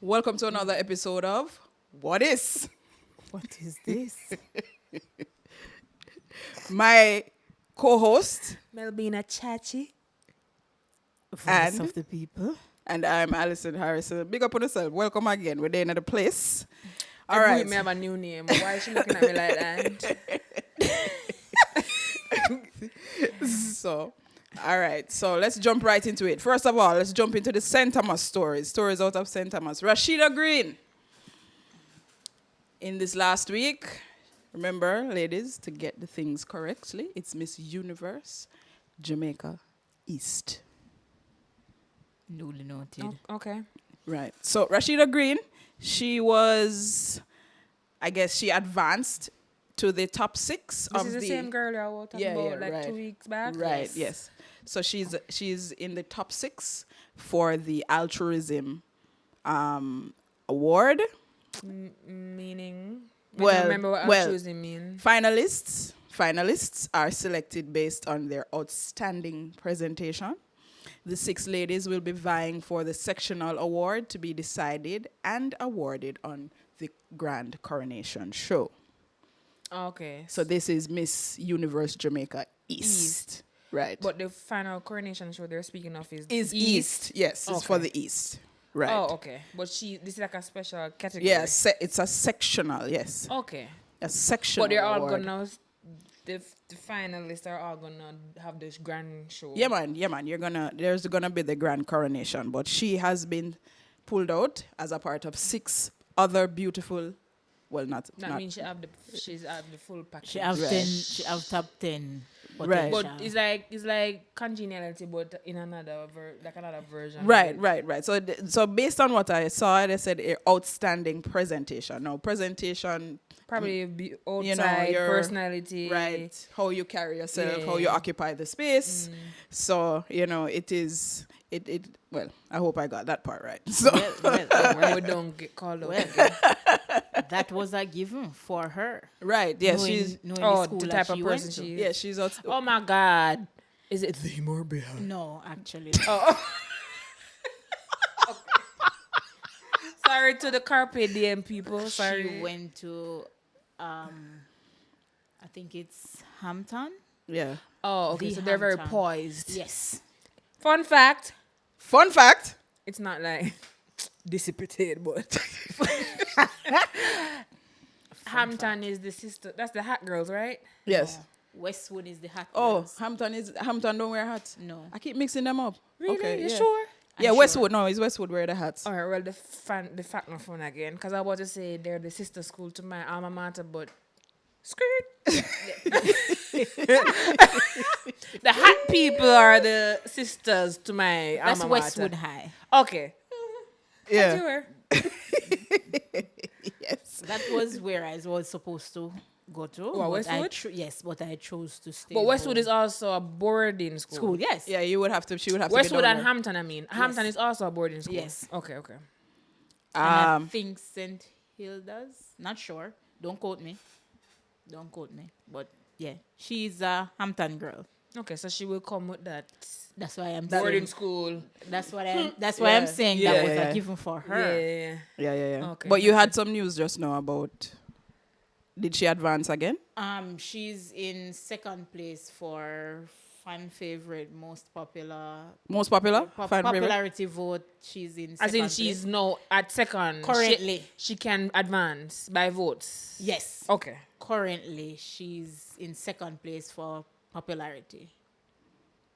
Welcome to another episode of Wha Dis. What is this? My co-host Melbina Chachi. Voice of the people. and I'm Allison Harrison. Big up on yourself. Welcome again. We're there in the place. All I right. me have a new name. Why is she looking at me like that? So, all right. So let's jump right into it. First of all, let's jump into the St. Thomas stories. Stories out of St. Thomas. Rasheda Green. In this last week, remember, ladies, to get the things correctly, it's Miss Universe, Jamaica East. Newly noted. Okay. Right. So Rasheda Green, she was, I guess she advanced to the top 6 This of is the same girl I was talking about like 2 weeks back. Right, yes. So she's in the top 6 for the altruism award. Meaning, I Well, don't remember what altruism mean. Finalists are selected based on their outstanding presentation. The 6 ladies will be vying for the sectional award to be decided and awarded on the grand coronation show. Okay. So this is Miss Universe Jamaica East. Right. But the final coronation show they're speaking of is East. Yes, it's for the East. Right. Oh, okay. But this is like a special category. Yes, it's a sectional, yes. Okay. A sectional But they're all award. gonna, the finalists are all gonna have this grand show. Yeah, man. There's gonna be the grand coronation, but she has been pulled out as a part of 6 other beautiful. Well, not. That not means she's at the full package. She have Right. 10. She have top 10. Right. But potential. it's like congeniality, but in another another version. Right. So based on what I saw, they said a outstanding presentation. Now, presentation, Probably be outside your personality. right? How you carry yourself, how you Yeah. occupy the space. So it. Well, I hope I got that part right. So When we don't get called out. Well, again. that was a given for her. right, yeah, Knowing- she's knowing Oh, school the that type of she went person to. she is. yeah, she's out. Oh my God. Is it the more behind? No, actually. Sorry to the Carpe Diem people. Sorry. She went to, I think it's Hampton. Yeah. Oh, okay. The So they're very Hampton. poised. Yes. Fun fact. Fun fact. It's not like dissipated, but Hampton is the sister. That's the hot girls, right? Yes. Westwood is the hot Oh, girls. Hampton don't wear hats. No. I keep mixing them up. Really? Okay, You yeah. sure? Yeah, I'm Westwood. No, it's Westwood wear the hats. All right. Well, the fact no fun again, because I was to say they're the sister school to my alma mater, but skirt. The hot people are the sisters to my That's alma mater. Westwood High. Okay. Yeah. Sure. Yes. That was where I was supposed to go to. What, but I Westwood? yes, but I chose to stay. But Westwood home. is also a boarding school. school. Yes. Yeah, she would have to Westwood be down and there. Hampton, I mean. Hampton is also a boarding school. Yes. Okay. And I Um, think St. Hilda's. Not sure. Don't quote me. But yeah, she's a Hampton girl. Okay, so she will come with that That's why I'm boarding saying. school. That's why I'm saying Yeah, that was yeah. a given for Yeah, her. Yeah. Okay. But you had some news just now about. Did she advance again? She's in second place for fan favorite, most popular. Most popular? Fan favorite? Popularity vote. She's in. As second in she's place. now at second. Currently. She can advance by votes. Yes. Okay. Currently, she's in second place for popularity.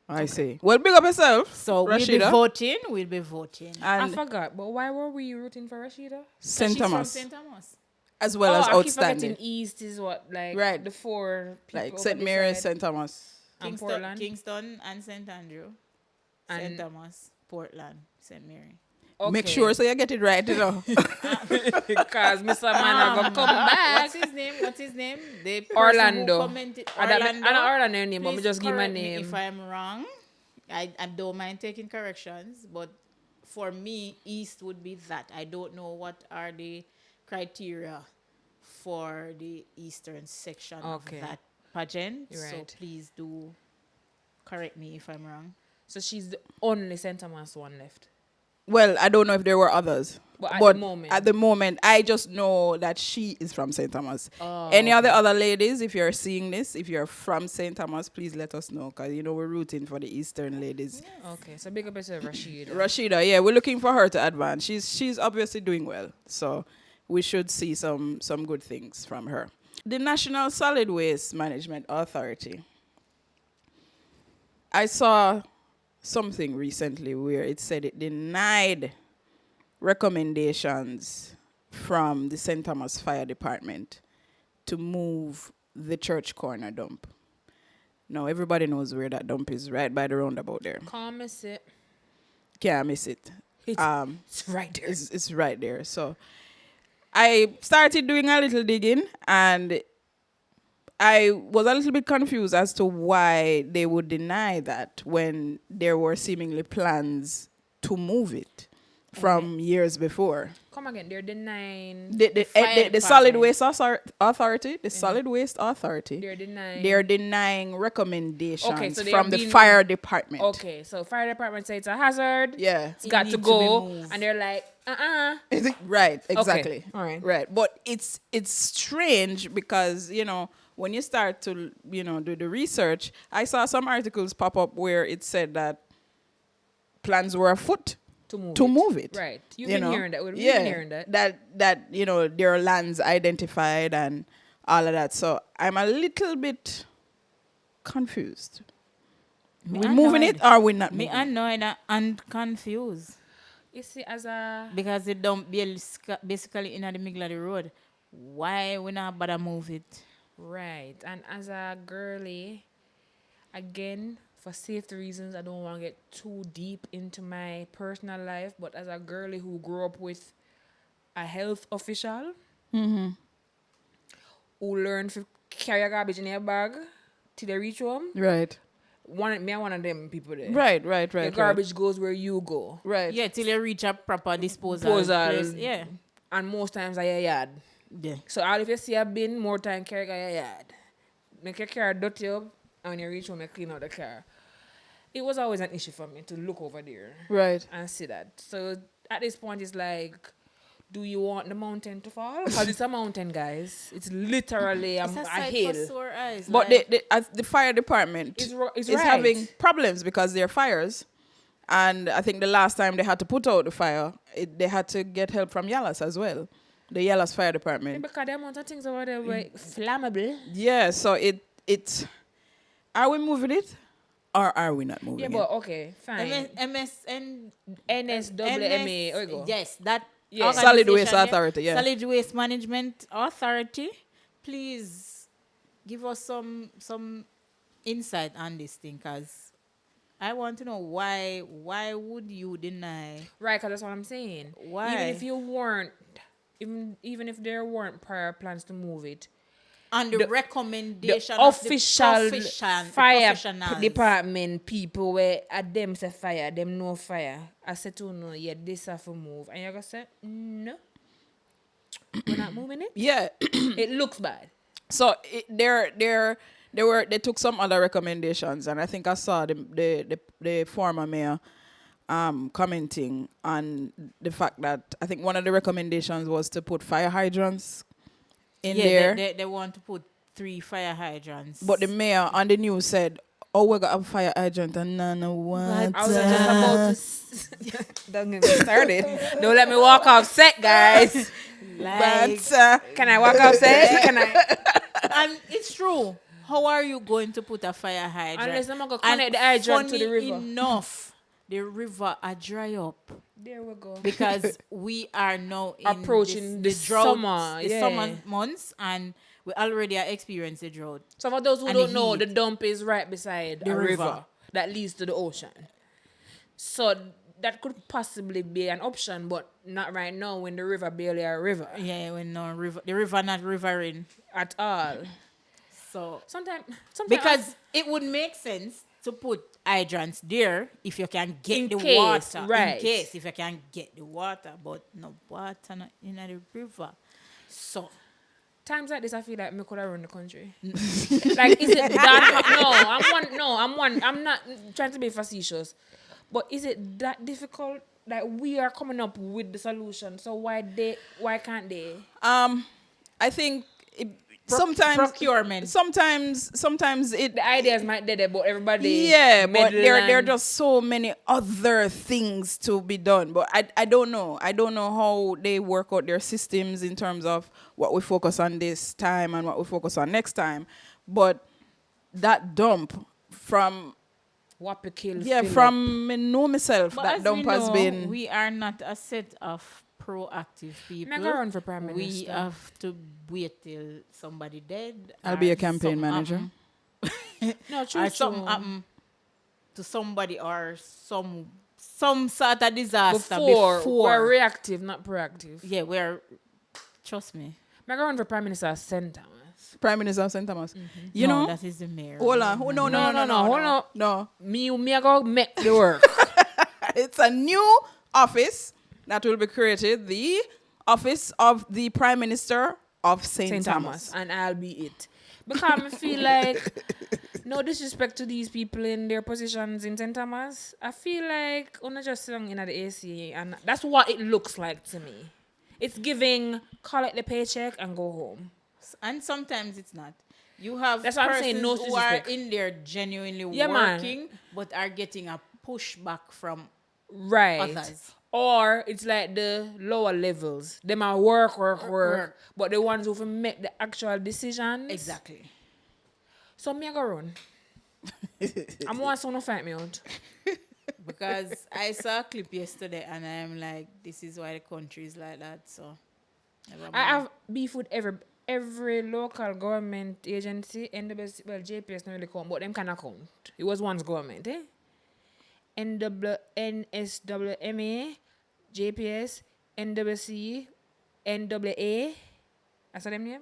I see. Well, big up yourself. So Rasheda. we'll be voting. I And forgot, but why were we rooting for Rasheda? St. She's Thomas. from St. Thomas. As well as I keep outstanding. forgetting East is what, like, Right. the 4 people Like over St. this Mary's, side. St. Thomas. And Portland. Kingston and St. Andrew. And- St. Thomas, Portland, St. Mary. Make sure so you get it right, you know. Because Mr. Man will come back. What's his name? The person Orlando. Who commented, I don't Orlando name, but me Please just give my correct me name. if I'm wrong. I don't mind taking corrections, but for me, East would be that. I don't know what are the criteria for the Eastern section Okay. of that pageant. So Right. please do correct me if I'm wrong. So she's the only St. Thomas one left. Well, I don't know if there were others. But At the moment, I just know that she is from St. Thomas. Oh, Any other ladies, if you're seeing this, if you're from St. Thomas, please let us know, because we're rooting for the Eastern ladies. Okay, so big up yourself, Rasheda. Rasheda, yeah, we're looking for her to advance. She's obviously doing well, so we should see some good things from her. The National Solid Waste Management Authority. I saw something recently where it said it denied recommendations from the St. Thomas Fire Department to move the church corner dump. Now, everybody knows where that dump is, right by the roundabout there. Can't miss it. Can't miss it. It's right there. It's right there. So I started doing a little digging, and I was a little bit confused as to why they would deny that when there were seemingly plans to move it from years before. Come again, they're denying The Solid Waste Authority, the Solid Waste Authority, they're denying recommendations so from the fire department. Okay, so fire department say it's a hazard. Yeah. It's got to go. And they're like, Right, exactly. Okay. All right. Right. But it's strange because, when you start to, do the research, I saw some articles pop up where it said that plans were afoot to move it. Right. You've been hearing that. We've been hearing that. That there are lands identified and all of that. So I'm a little bit confused. We moving it or we not Me moving it? annoyed and confused. You see, because it don't basically in the middle of the road. Why we not bother move it? Right. And as a girly, again, for safety reasons, I don't want to get too deep into my personal life, but as a girly who grew up with a health official who learned to carry a garbage in their bag till they reach home. Right. One of them people there. Right. Your garbage goes where you go. Right. Yeah, till you reach a proper disposal place. Yeah. And most times I yard. Yeah. So all if you see a bin, more time carry a yard. Make your car dirty up, and when you reach home, you clean out the car. It was always an issue for me to look over there. Right. And see that. So at this point, it's like, do you want the mountain to fall? Because it's a mountain, guys. It's literally a hill. For sore eyes. But the fire department is having problems because there are fires. And I think the last time they had to put out the fire, they had to get help from Yalas as well. The Yalas Fire Department. Because the amount of things over there were flammable. Yeah, so it's... Are we moving it? Or are we not moving it? Yeah, but okay, fine. NSWMA. Yes, that Solid Waste Authority, yeah. Solid Waste Management Authority. Please give us some insight on this thing, because I want to know why would you deny? Right, because that's what I'm saying. Why? Even if there weren't prior plans to move it, on the recommendation the of official the fire department people where at them say fire, them no fire. I said to no, yeah, this have to move. And you're gonna say, no, we're not moving it? Yeah. It looks bad. So they took some other recommendations, and I think I saw the former mayor commenting on the fact that I think one of the recommendations was to put fire hydrants in there. They want to put 3 fire hydrants. But the mayor on the news said, "Oh, we got a fire hydrant and none of water." I was just about to don't get me started. Don't let me walk off set, guys. Can I walk off set? Can I? And it's true. How are you going to put a fire hydrant? Unless I'm going to connect the hydrant to the river. Enough. The river are dry up. There we go. Because we are now in approaching the drought, summer. the summer months, and we already are experiencing the drought. So for those who don't know, the dump is right beside the river that leads to the ocean. So that could possibly be an option, but not right now when the river barely a river. Yeah, when the river not rivering at all. So sometimes because it would make sense to put hydrants there if you can get the water. Right. In case if you can get the water, but no water not in the river. So times like this, I feel like me could have run the country. Like, is it that? I'm not trying to be facetious, but is it that difficult like we are coming up with the solution. So why can't they? I think sometimes procurement. Sometimes it. The ideas might be there, but everybody. Yeah, but there are and- just so many other things to be done. But I don't know. I don't know how they work out their systems in terms of what we focus on this time and what we focus on next time. But that dump from What kill. from me know myself, But that as dump we has know, been. we are not a set of proactive people. Never run for prime We minister. have to wait till somebody dead. I'll or be a campaign something manager. happen, No, true. or something happen to somebody or some sort of disaster Before before. we're reactive, not proactive. Yeah, we're. Trust me. I'm run for prime minister of St. Thomas. Prime Minister of St. Thomas. You No, know? that is the mayor. Hold on. Oh, no. Hold on. No. Me I go make the work. It's a new office that will be created. The office of the Prime Minister of St. Thomas. And I'll be it. Because I feel like, no disrespect to these people in their positions in St. Thomas, I feel like I'm not just sitting in the AC, and that's what it looks like to me. It's giving, collect the paycheck and go home. And sometimes it's not. You have That's what I'm persons saying, no who are disrespect. in there genuinely Yeah, man. working, but are getting a pushback from Right. others. Or it's like the lower levels. Them are work. But the ones who make the actual decisions. Exactly. So me I go run. I'm want someone to fight me out. Because I saw a clip yesterday and I'm like, this is why the country is like that. So never mind. I have beef with every local government agency, NWC, well, JPS not really count, but them kind of count. It was once government, eh? NSWMA, JPS, NWC, NWA, that's what them name?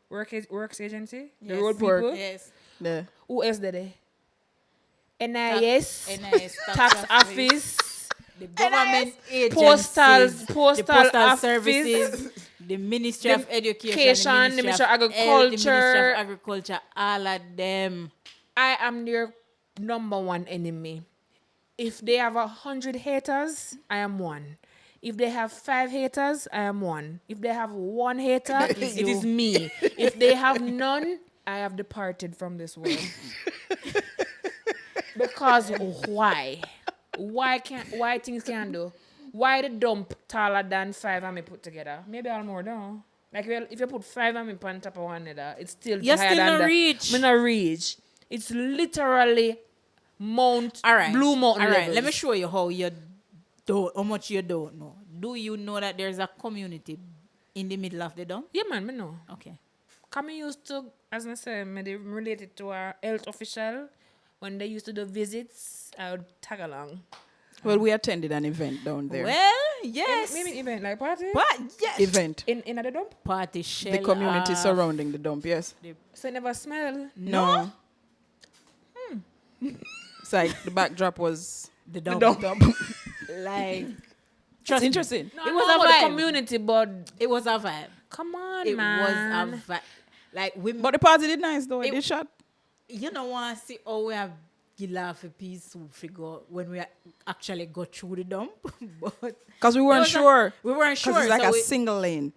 Works agency? The Yes. road people? Yes. Yeah. Who else did they? NIS, NIS, tax office, the government agencies, postal the postal office, services, the Ministry of Education, the Ministry of Health, the Ministry Agriculture. of Agriculture, all of them. I am their number one enemy. If they have 100 haters, I am one. If they have 5 haters, I am one. If they have 1 hater, it is me. If they have none, I have departed from this world. Because why? Why things can't do? Why the dump taller than 5 and me put together? Maybe I'll more down. Like if you put 5 and me on top of one another, it's still You're higher still than not the- reach. Me not reach. It's literally Mount All right. Blue Mountain All right. levels. Let me show you how much you don't know. Do you know that there's a community in the middle of the dump? Yeah, man, me know. Okay. Come used to, as I said, me they related to our health official. When they used to do visits, I would tag along. Well, we attended an event down there. Well, yes. Maybe event like party But yes. Event. in the dump. Party shell The community off. surrounding the dump, yes. So it never smell. No. It's like the backdrop was The dump. Like, It's trust me, interesting. No, It it was was a about vibe. the community, but it was a vibe. come on, It man. was a vibe. Like, we, But the party did nice though. It It- did shot. you know, want to see how we have laugh a piece to figure when we actually go through the dump. But Because we weren't was a- sure. we weren't sure. Because it's like so a we- single lane.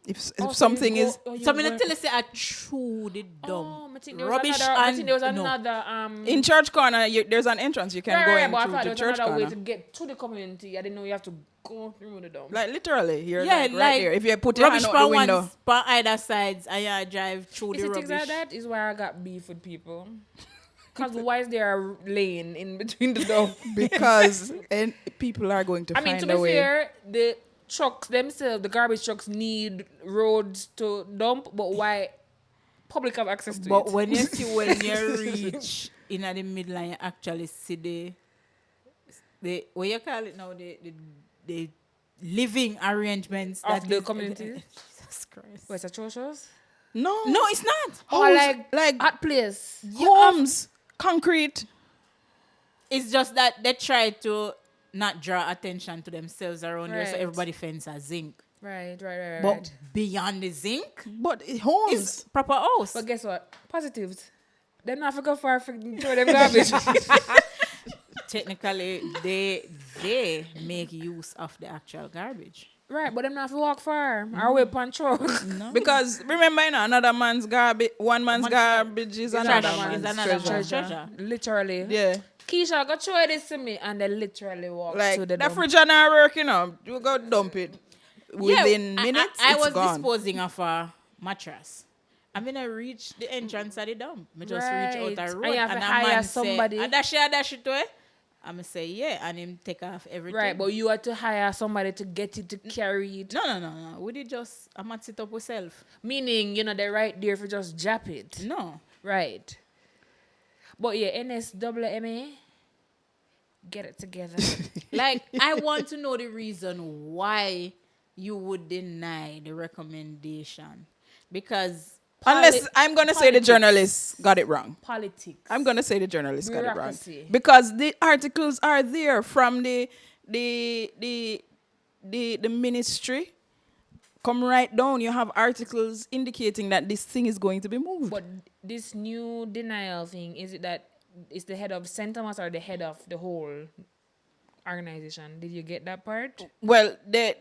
If Oh, so something you is... go- oh, you So I'm go- gonna tell you, say I through the dump. Oh, I think there was Rubbish another, I and think there was no. another In Church Corner, there's an entrance. You can go in but I through thought to there was Church another way Corner. to get to the community. I didn't know you have to go through the dump. Like literally, you're Yeah, like right like there. If you put your Rubbish hand out the on window. on either sides, and you drive through Is the it things rubbish. like that? Is why I got beef with people. Because why is there a lane in between the dump? Because and people are going to I mean, find to a be way. fair, the trucks themselves, the garbage trucks need roads to dump, but why public have access to But it? when you see when you reach in the middle and you actually see the what you call it now, the living arrangements Of the is- community? Jesus Christ. What's atrocious? No. No, it's not. Or Homes, like hot place. homes, concrete. It's just that they try to not draw attention to themselves around there, so Right. everybody fence a zinc. Right. But beyond the zinc, But homes. it's proper house. But guess what? Positives. They're not for go far for throw them garbage. technically they make use of the actual garbage. Right, but them not have to walk far. Or whip on truck. No. Because remember, another man's garbage, one man's Man's garbage is another trash man's is another treasure. man's treasure. Literally. Yeah. Keisha, go show this to me. And they literally walk Like, to the that dump. fridge and not work, you go dump it. Within I- minutes, I it's was gone. disposing of a mattress. I'm gonna reach the entrance of the dump. I just reach out Right. the road And you have to a hire man somebody. say, dash it to it. I'm gonna say, yeah, and him take off everything. Right, but you had to hire somebody to get it, to carry it. No. We did just, I'm gonna sit up with self. Meaning, they're right there for just jap it. No. Right. But yeah, NSWMA, get it together. Like, I want to know the reason why you would deny the recommendation. Because Unless I'm going to say the politics. journalists got it wrong. Politics. I'm going to say the journalists got it wrong. Bureaucracy. Because the articles are there from the ministry. Come right down. You have articles indicating that this thing is going to be moved. But this new denial thing, is it that it's the head of St. Thomas or the head of the whole organization? Did you get that part? Well, the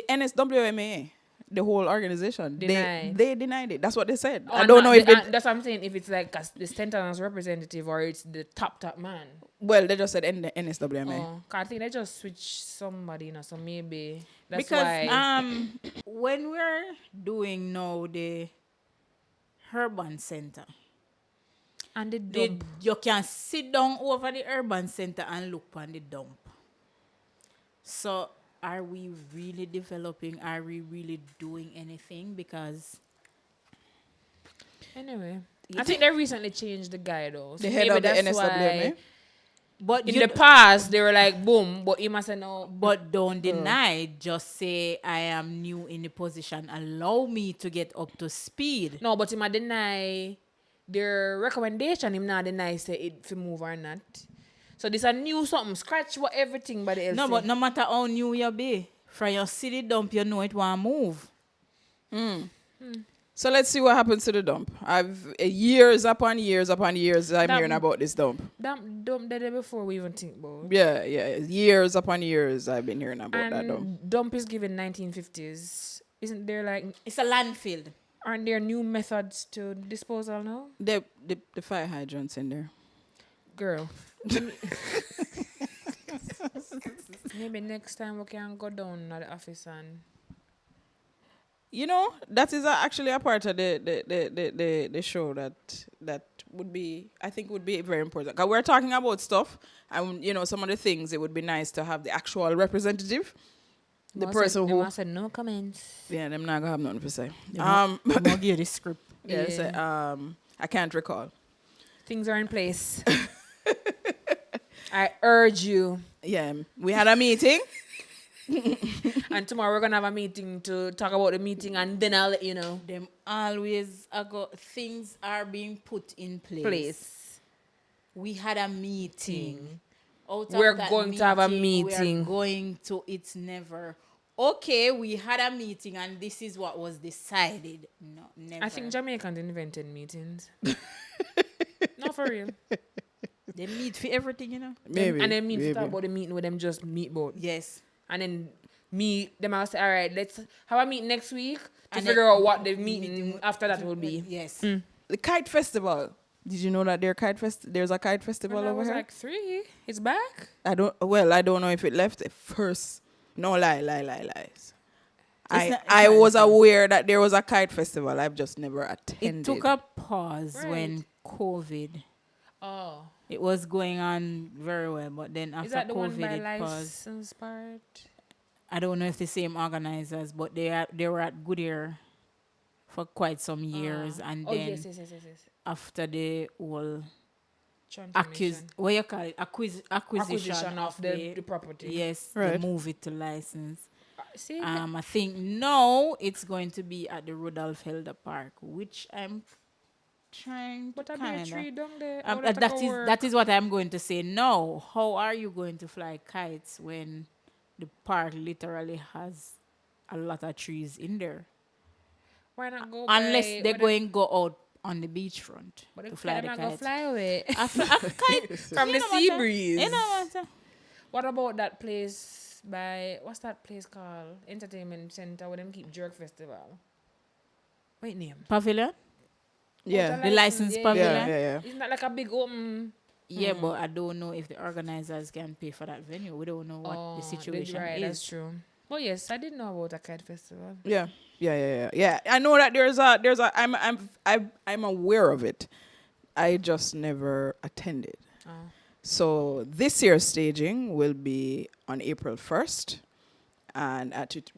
NSWMA, the whole organization, Denied. they denied it. That's what they said. Oh, I don't know if it. that's what I'm saying. If it's like the St. Thomas representative or it's the top man. Well, they just said NSWMA. Oh, 'cause I think they just switched somebody, so maybe that's because why. when we're doing now the urban center, And the dump. you can sit down over the urban center and look on the dump. So are we really developing? Are we really doing anything? Because Anyway, I think they recently changed the guy though. So The head maybe of the that's NSWMA. why but in you the past they were like boom, but he must have no. But don't deny. Just say I am new in the position. Allow me to get up to speed. No, but he might deny their recommendation. Him not deny say it to move or not. So this a new something. Scratch what everything by the else. No, but no matter how new you be, from your city dump, you know it won't move. So let's see what happens to the dump. I've years upon years upon years I'm That- hearing about this dump. That dump that day before we even think about. Yeah, years upon years I've been hearing about that dump. And dump is given 1950s. Isn't there like It's a landfill. aren't there new methods to disposal now? The fire hydrants in there. Girl. Maybe next time we can go down at the office and That is actually a part of the show that would be, I think, would be very important. Because we're talking about stuff, and some of the things, it would be nice to have the actual representative, the person who. I said no comments. Yeah, them not gonna have nothing to say. I'm gonna give you the script. Yeah, say, I can't recall. Things are in place. I urge you. Yeah, we had a meeting. And tomorrow we're gonna have a meeting to talk about the meeting, and then I'll let you know. Them always things are being put in place. We had a meeting. Out of We're that going to have a meeting. We're going to. It's never. Okay, we had a meeting and this is what was decided. No, never. I think Jamaicans invented meetings. No, for real. They meet for everything. Maybe. And then me maybe. talk about the meeting with them just meet both. Yes. And then them I'll say, all right, let's have a meeting next week to And figure then- out what the meeting after that will be. Yes. The Kite Festival. Did you know that there's a Kite Festival When I over was here? like 3, it's back. I don't know if it left first. No, lies. I was aware that there was a Kite Festival. I've just never attended. It took a pause Right. when COVID. Oh. It was going on very well, but then after Is that the one COVID, by it paused. license part? I don't know if the same organizers, but they were at Goodyear for quite some years, and Oh, then yes. after the whole Transformation. what you call it? Acquisition Acquisition of the property. Yes, Right. they move it to license. See, I think now it's going to be at the Rudolph Helder Park, which I'm trying but to I be a kind tree of. down there. How that That go is work? that is what I'm going to say. No, how are you going to fly kites when the park literally has a lot of trees in there? Why not go Unless by they're where going go out on the beachfront But the to fly kite the not gonna kite. fly away A kite from the you know sea matter. breeze. You know matter. What about that place by what's that place called? Entertainment Center where them keep Jerk Festival. What name? Pavilion? Yeah. The licensed yeah, pavilion? Yeah. Isn't that like a big open? Yeah, but I don't know if the organizers can pay for that venue. We don't know what the situation right, is. that's true. Well, yes, I didn't know about a kite festival. Yeah. Yeah. I know that I'm aware of it. I just never attended. Oh. So this year's staging will be on April 1st, and it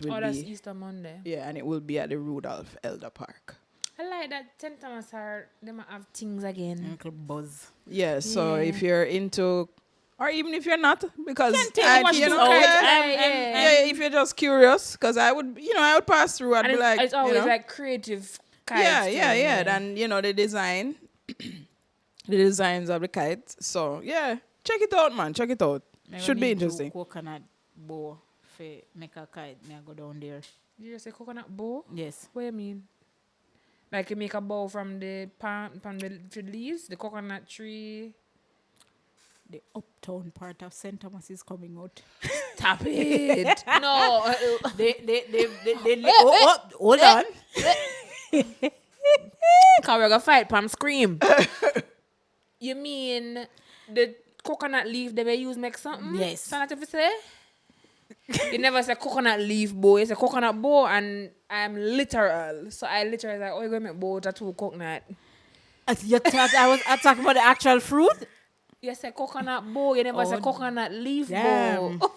will That's be Easter Monday. and it will be at the Rudolph Elder Park. I like that St. Thomas they might have things again. Uncle Buzz. Yeah. So Yeah. if you're into, or even if you're not, because watch you this know, out. if you're just curious, because I would pass through. I'd And be like, it's always you know, like creative kites. yeah. Then the design, the designs of the kites. So yeah, check it out, man. Check it out. Should be interesting. Coconut bow for make a kite. May I go down there? Did you say coconut bow? Yes. What do you mean? Like you make a bow from the palm, from the leaves, the coconut tree. The uptown part of St. Thomas is coming out. Tap it. No. Hold on. Cause we're gonna fight, Pam scream. You mean the coconut leaf they use make something? Yes. Sound like if you say? You never say coconut leaf bow, you say coconut bow, and I'm literal. So I literally like, oh, you're gonna make bow to two coconut. You thought I talking about the actual fruit? You say coconut bow, you never say coconut leaf Damn. bow.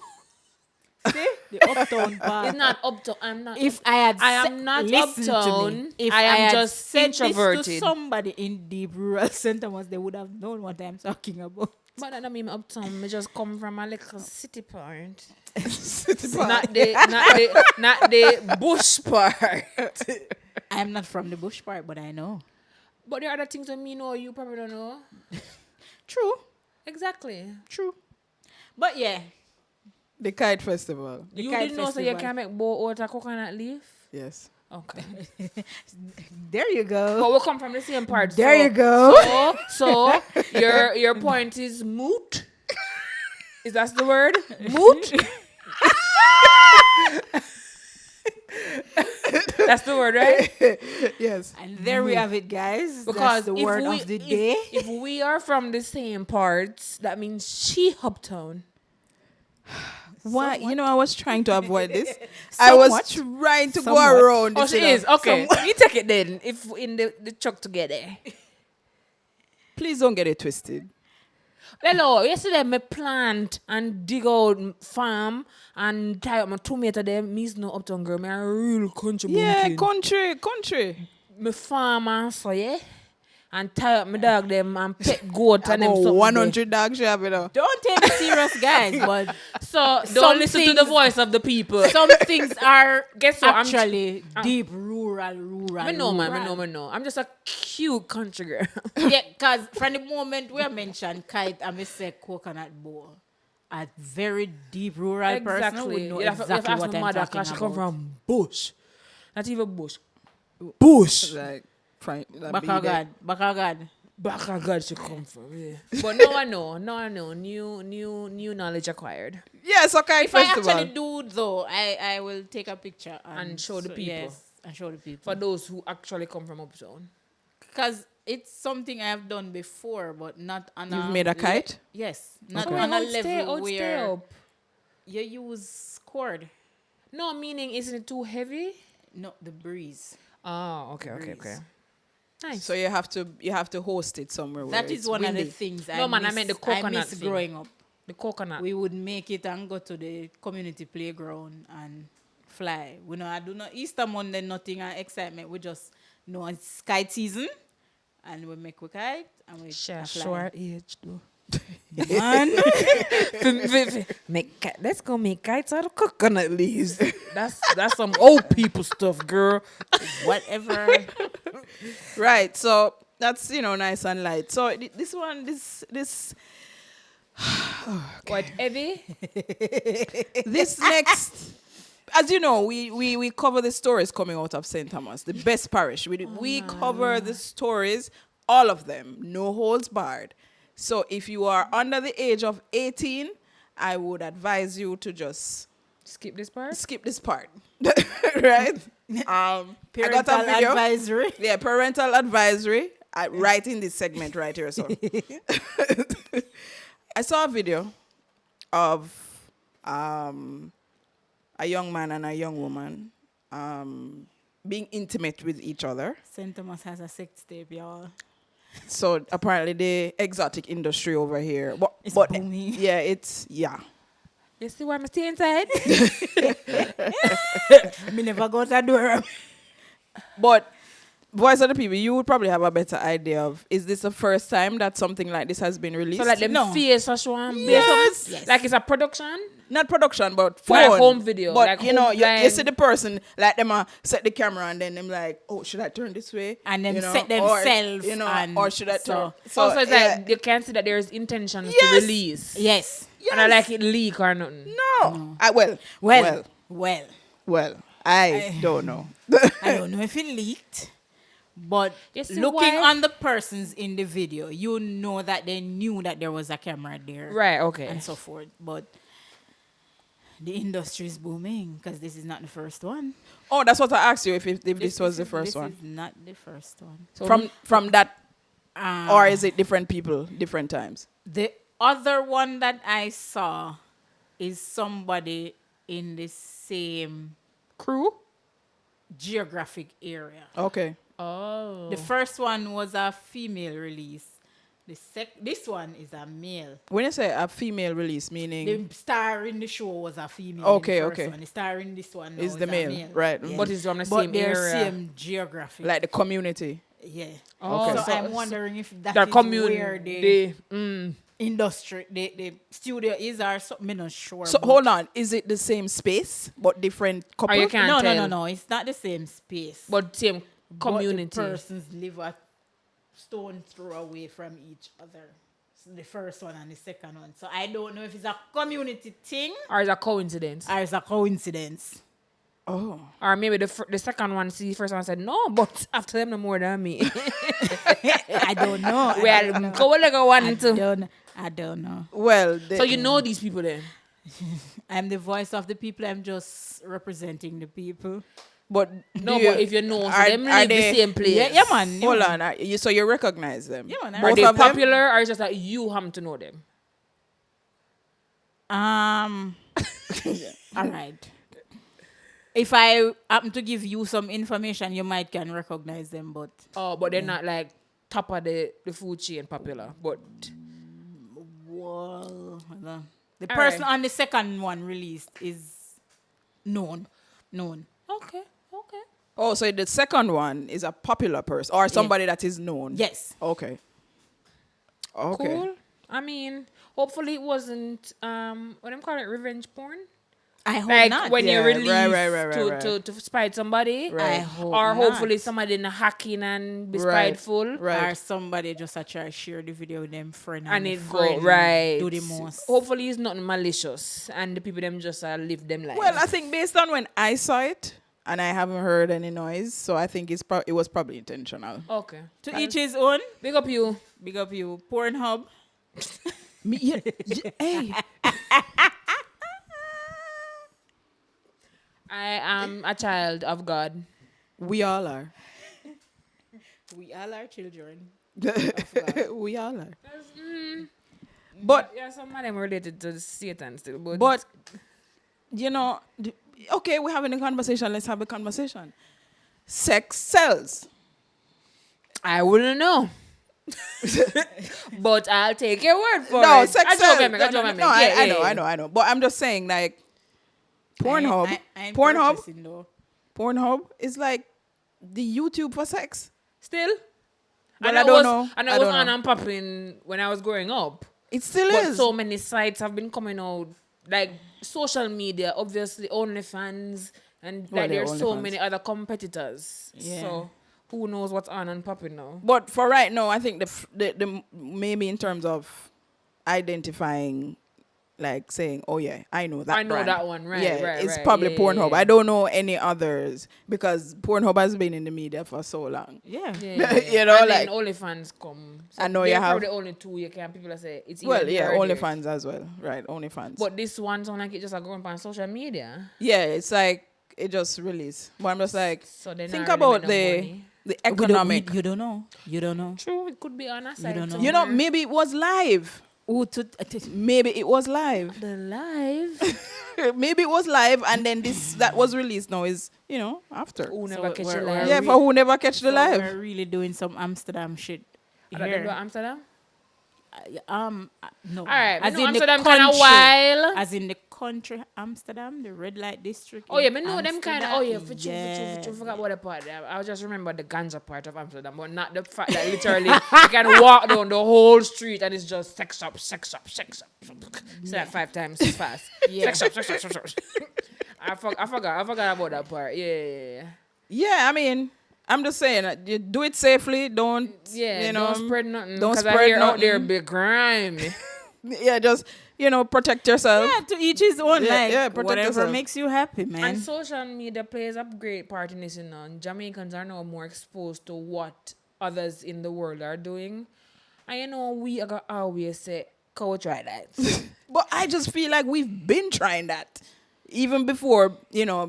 See? The uptown part. It's not uptown. I'm not. If I am not listen to uptown. me. If I am had just said this introverted. to somebody in deep rural St. Thomas, they would have known what I'm talking about. But that don't mean uptown. Me just come from a little city part. City Not the bush part. I'm not from the bush part, but I know. But there are other things that me know you probably don't know. True. Exactly. True. But yeah. The Kite Festival. The You Kite didn't know so you Festival. can make bow out of coconut leaf? Yes. Okay. There you go. But we come from the same part. There you go. So your point is moot? Is that the word? Moot? That's the word, right? Yes. And there we have it, guys. Because That's the word of the day. If we are from the same parts, that means she uptown. Why? You know, I was trying to avoid this. I was trying to go around. Oh, this, she you know. is. Okay. You take it then. If in the truck together. Please don't get it twisted. Hello, yesterday me plant and dig out farm and tie up my tomato there. Me's no uptown girl. Me a real country Yeah, bumpkin. country. Me farm and so yeah. And tie up my dog them and pet goat and them About something 100 dogs you have, you know. Don't take it serious, guys. But So Some don't listen to the things- voice of the people. some things are Guess what? actually deep rural. Me know, man. Me know. I'm just a cute country girl. Yeah, because from the moment we mentioned kite and we say coconut bow, a very deep rural person would know You have to exactly ask what my I'm mother talking because she come about. from bush. Not even bush. Bush. Like, Bakagad. Back of God she come from. Yeah. But now I know. New knowledge acquired. yes, okay, If I festival. actually do though, I will take a picture And show the people. Yes, and show the people. For those who actually come from uptown. Because it's something I have done before, but not on You've made a kite? Yes, not Okay. on a How it stay level where up? you use cord. No, meaning isn't it too heavy? No, the breeze. Oh, okay. Nice. So you have to host it somewhere. That where is it's one of windy. the things No, man, I meant the I coconut miss thing. growing up. The coconut. We would make it and go to the community playground and fly. We know I do not Easter Monday, nothing and excitement. We just know it's kite season and we make a kite and we Share fly. short age though. Man. Let's go make kites out of coconut leaves. That's some old people stuff, girl. Whatever. Right. So that's nice and light. So this Quite heavy. this next as you know, we cover the stories coming out of St. Thomas, the best parish. We cover the stories, all of them, no holds barred. So if you are under the age of 18, I would advise you to just Skip this part. skip this part. Right? I got a video. advisory. Yeah, parental advisory. Right in this segment right here. So I saw a video of a young man and a young woman being intimate with each other. St. Thomas has a sex tape, y'all. So apparently the exotic industry over here. It's but booming. yeah, it's You see why I'm stay inside? Me never got a door. But Voice of the People, you would probably have a better idea of, is this the first time that something like this has been released? So like them No. face or so on. Yes. Yes. Like it's a production. Not production, but phone. Like home video, But like you know, home you line. see the person, like them set the camera and then them like, oh, should I turn this way? And then You know, set themselves. Or, you know, and or should I turn? So it's yeah. like you can see that there's intentions to Yes. release. Yes. And I like it leak or nothing. No. Well. I don't know. I don't know if it leaked, but You see looking why? on the persons in the video, you know that they knew that there was a camera there. Right, okay. And so forth. But the industry is booming because this is not the first one. Oh, that's what I asked you if this was the first one. This is not the first one. So From that, Um, or is it different people, different times? The other one that I saw is somebody in the same crew? geographic area. Okay. Oh. The first one was a female release. This one is a male. When you say a female release, meaning The star in the show was a female. Okay, in the first okay. one. The star in this one now is the a male, right? Yes. But it's from the But same they're area. same geographic. Like the community. Yeah. Oh, Okay. So, so- I'm wondering if that Their is community. where the Mm. industry, the studio is or something. I'm not sure. So but- hold on, is it the same space but different couple? you can't No, tell. no. It's not the same space. But same community. But the persons live a stone throw away from each other. So the first one and the second one. So I don't know if it's a community thing Or is a coincidence? or it's a coincidence. Oh. Or maybe the second one, see, the first one said, no, but after them, no more than me. I don't know. Well, go like a one, two. I don't know. Well, So you know these people then? I'm the voice of the people. I'm just representing the people. but No, do you- but if you know, so are- them are live the they- same place. Yeah, man. Yeah, Hold man. on, so you recognize them? Yeah, man, I Are Both they of them? popular or it's just like you happen to know them? All right. If I happen to give you some information, you might can recognize them, but Oh, but they're not like top of the food chain popular. But well, the All person right. on the second one released is known. okay. Oh, so the second one is a popular person or somebody that is known. Yes. Okay. Okay. Cool. I mean, hopefully it wasn't what them call it, revenge porn. I hope Like not. when Yeah, you release right. to spite somebody. Right. I hope Or not. hopefully somebody in hacking and be Right. spiteful. Right. Or somebody just a try share the video with them friend And the it friend go right. do the most. Hopefully it's not malicious and the people them just live them life. Well, I think based on when I saw it, and I haven't heard any noise, so I think it was probably intentional. Okay. To each his own. Big up you. Big up you. Pornhub. Hey. I am a child of God. We all are. We all are children. We all are. But Yeah, some of them related to Satan still. But you know, okay, we're having a conversation. Let's have a conversation. Sex sells. I wouldn't know. But I'll take your word for No, it. sex I sells. joke, I know. But I'm just saying, like, Pornhub, I'm Pornhub, purchasing though. Pornhub is like the YouTube for sex. Still? Well, and I don't know. And I I was don't on know. and popping when I was growing up. It still But is. so many sites have been coming out, like social media, obviously OnlyFans, and Well, like they're there's so OnlyFans. many other competitors. Yeah. So who knows what's on and popping now? But for right now, I think the maybe in terms of identifying like saying, "Oh yeah, I know that. I know brand." that one, right, Yeah, right, it's right. probably Yeah, Pornhub. yeah. I don't know any others because Pornhub has been in the media for so long. Yeah. Yeah. You know, and like- then OnlyFans come. So I know they're you have- probably the only two you can. People that say it's either Well, there yeah, or there. OnlyFans as well, right? OnlyFans. But this one sound like it just going on social media. Yeah, it's like it just released. But I'm just like, So they think not really about make no money. the economic. You don't know. You don't know. True, it could be on a site. don't know. You know, somewhere. maybe it was live. Maybe it was live. The live. Maybe it was live, and then this that was released now is after. Who So never catch we're- a we're live? Yeah, for who never catch the So live. We're really doing some Amsterdam shit I don't here. know Amsterdam. No. All right, as I know in the Amsterdam kind of country. while. As in the country, Amsterdam, the red light district. Oh yeah, in but no, them kind of. Amsterdam. Oh yeah, for true. Forgot about the part. I just remember the ganja part of Amsterdam, but not the fact that literally you can walk down the whole street and it's just sex shop. Say that 5 times fast. Yeah. Sex shop. I forgot about that part. Yeah. Yeah, I mean, I'm just saying, you do it safely. Don't Don't spread nothing. don't 'cause spread I hear out there nothing. big crime. Yeah, just protect yourself. Yeah, to each his own. Protect Whatever yourself. makes you happy, man. And social media plays a great part in this. Jamaicans are now more exposed to what others in the world are doing. And we are gonna always say, "Go try that." But I just feel like we've been trying that. Even before,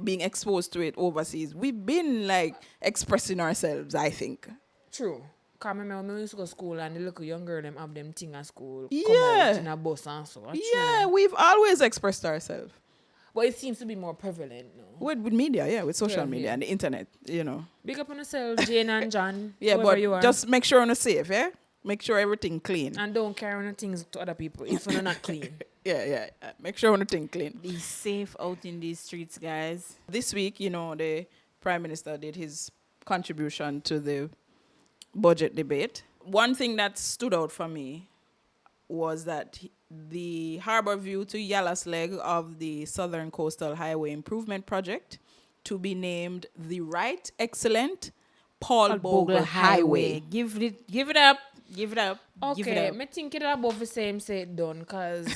being exposed to it overseas. We've been like expressing ourselves, I think. True. Cause I remember when we used to go to school and the little young girl them have them thing at school. Come Yeah. out in a bus and so. Yeah, we've always expressed ourselves. But it seems to be more prevalent now. With media, yeah, with social Yeah, media yeah. and the internet, Big up on yourself, Jane and John. Yeah, whoever but you are. just make sure you're safe, yeah? Make sure everything clean. And don't carry on things to other people if you're not clean. Yeah. Make sure everything clean. Be safe out in these streets, guys. This week, the Prime Minister did his contribution to the budget debate. One thing that stood out for me was that the Harbour View to Yallah's leg of the Southern Coastal Highway Improvement Project to be named the Right Excellent Paul Bogle Highway. Give it up. Give it up. Give Okay, it up. me think it about the same say it done because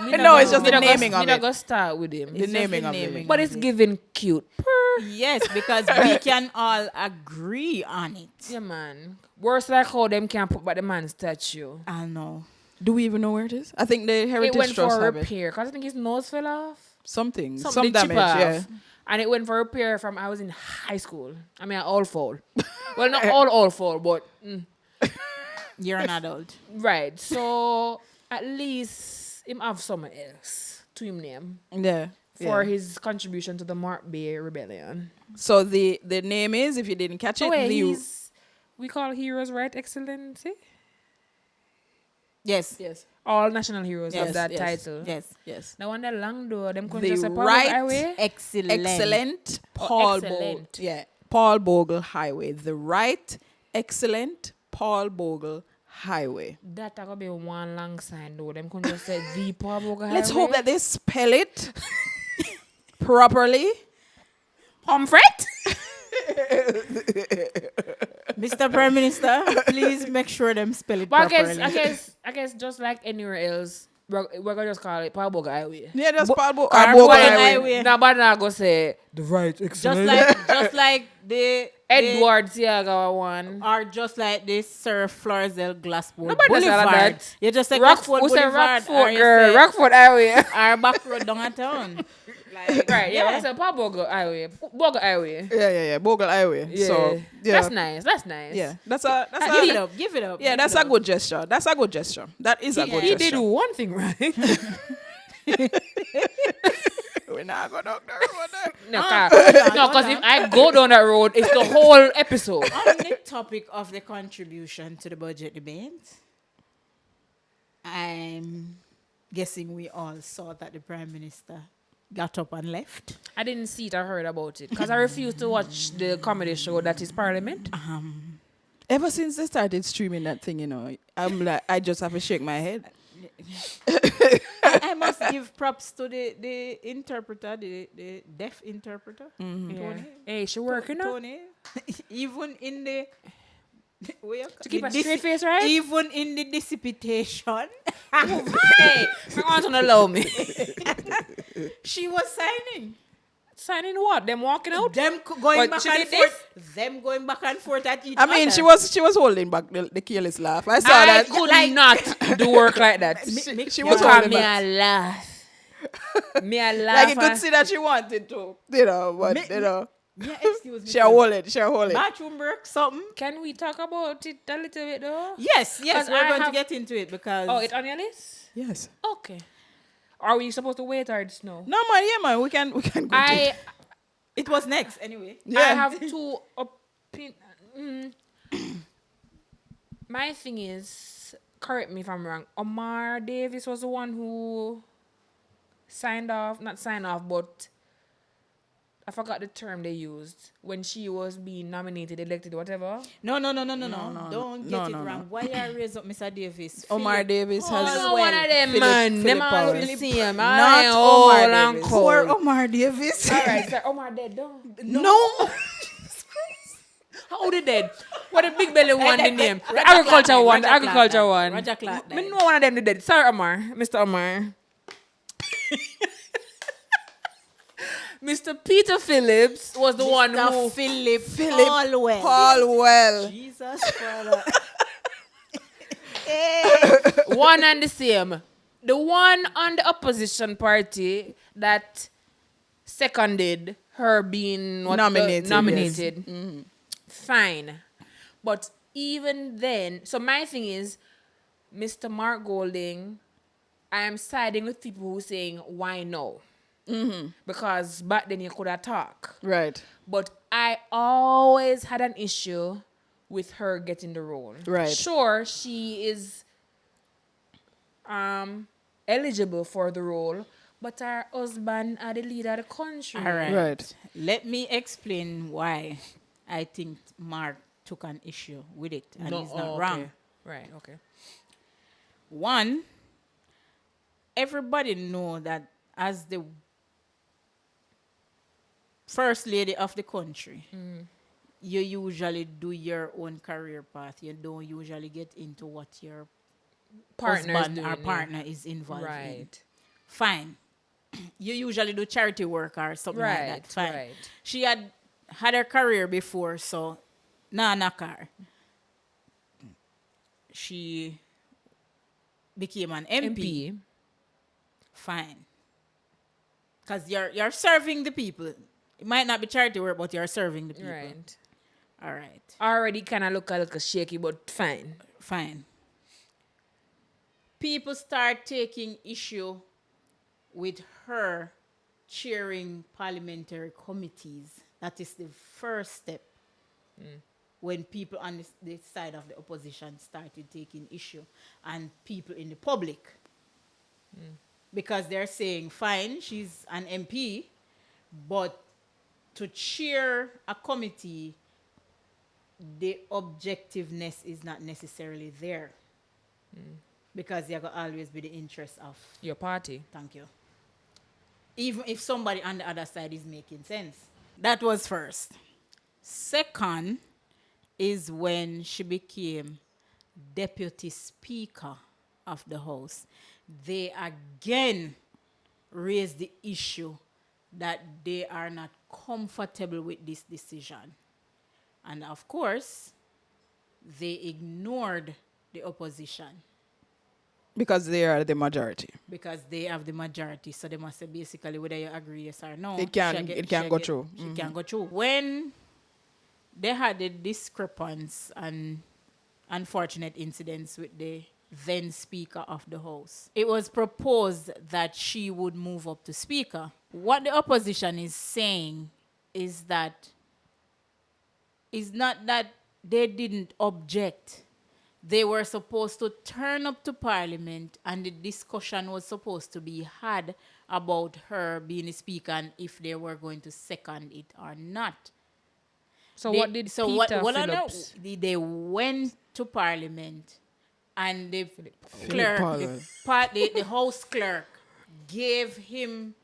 No, it's just the naming of Me not it. gonna start with him. The just naming the of naming. it. But it's giving cute. Yes, because we can all agree on it. Yeah, man. Worse like how them can't put back the man's statue. I know. Do we even know where it is? I think the It Heritage went Trust for have it. repair because I think his nose fell off. Some Some chip damage, off. yeah. And it went for repair from I was in high school. I mean, all fall. Well, not all fall, but You're an adult. right. So at least him have someone else to him name Yeah. for yeah. his contribution to the Mark Bay Rebellion. So the name is, if you didn't catch it, Oh, wait, the we call heroes right excellency. Yes. yes, All national heroes Yes, have that yes. title. Yes. yes. The one that long door, them couldn't The just say Public right Highway. Excellent. Paul excellent. Paul Bogle Highway. The Right Excellent Paul Bogle Highway. That gonna be one long sign though. Them couldn't just say the Public Highway. Let's hope that they spell it properly. Pomfret. Mr. Prime Minister, please make sure them spell it But properly. I guess just like anywhere else, we're gonna just call it Public Highway. Yeah, that's Paul Bogle Bogle Highway. Highway. Nobody not gonna say the right just like the Edward Tiaga one. Or just like this Sir Florizel Glassboard Nobody said Boulevard. that. You just say Rockford, Glassboard who say Boulevard. or Rockford, you girl, say Rockford Highway. our back road downtown. Like, Right, yeah, I said Bogle Highway. Bogle Highway. Yeah. Bogle Highway. Yeah. So yeah. That's nice. That's nice. Yeah. That's Give it up. Give it up. Yeah, give that's it a up. good gesture. That's a good gesture. That is a good He gesture. did one thing right. We're not going down the road there. No, hold because on. if I go down that road, it's the whole episode. On the topic of the contribution to the budget debate, I'm guessing we all saw that the Prime Minister got up and left. I didn't see it. I heard about it because I refused to watch the comedy show that is Parliament. Ever since they started streaming that thing, I'm like, I just have to shake my head. I must give props to the interpreter, the deaf interpreter. Yeah. Tony. Hey, she working on. Tony. Even in the To keep a straight face, right? Even in the dissipation, Hey, I want to allow me. she was signing. Signing what? Them walking out? Them going But back she and did this? forth. Them going back and forth at each I other. mean, she was holding back the careless laugh. I saw I that. could not do work like that. She was Look at holding me back. a laugh. Me a laugh. Like you could see that she wanted to, but Yeah, excuse me. she hold it. Bathroom break, something. Can we talk about it a little bit though? Yes, 'Cause we're I going to have- get into it because Oh, it's on your list? Yes. Okay. Are we supposed to wait or just no? No man, yeah man, we can go to it. it was next anyway. Yeah. I have two My thing is, correct me if I'm wrong, Omar Davis was the one who not signed off, but I forgot the term they used when she was being nominated, elected, whatever. No. Don't get it wrong. Why you raise up Mr. Davis? Omar Davis has No one of them, Philip- man. Philip Them all Powell. look the same. Not All Omar and Davis. cold. Poor Omar Davis. All right, sir. Omar dead, though. No. How they dead? What the big belly one, the name? The Roger agriculture Clark, one. The Roger agriculture Clark, one. Roger Clark Me died. know one of them the dead. Sorry, Omar. Mr. Omar. Mr. Peter Phillips was the one who... Philip Paulwell. Jesus Father. One and the same. The one on the opposition party that seconded her being Nominated, Fine. But even then, so my thing is, Mr. Mark Golding, I am siding with people who saying, why no? Because back then you could have talked. Right. But I always had an issue with her getting the role. Right. Sure, she is eligible for the role, but her husband are the leader of the country. All right. Right. Let me explain why I think Mark took an issue with it, and he's not wrong. Right, okay. One, everybody know that as the first lady of the country, you usually do your own career path. You don't usually get into what your husband or partner is involved in. Right. Fine. You usually do charity work or something like that. Fine. Right. She had her career before, so knock her. She became an MP. Fine. Because you're serving the people. It might not be charity work, but you're serving the people. Right. All right. Already kind of look a little shaky, but fine. Fine. People start taking issue with her chairing parliamentary committees. That is the first step. When people on the side of the opposition started taking issue, and people in the public, because they're saying, fine, she's an MP, but to chair a committee, the objectiveness is not necessarily there. Because there will always be the interest of Your party. thank you. Even if somebody on the other side is making sense. That was first. Second is when she became deputy speaker of the House. They again raised the issue that they are not comfortable with this decision. And of course, they ignored the opposition. Because they are the majority. Because they have the majority, so they must say basically whether you agree yes or no. It can go through. She can go through. When they had the discrepancy and unfortunate incidents with the then Speaker of the House, it was proposed that she would move up to Speaker. What the opposition is saying is that it's not that they didn't object. They were supposed to turn up to Parliament and the discussion was supposed to be had about her being a speaker and if they were going to second it or not. So what did Peter Phillips? They went to Parliament and the Powell. clerk, the House clerk gave him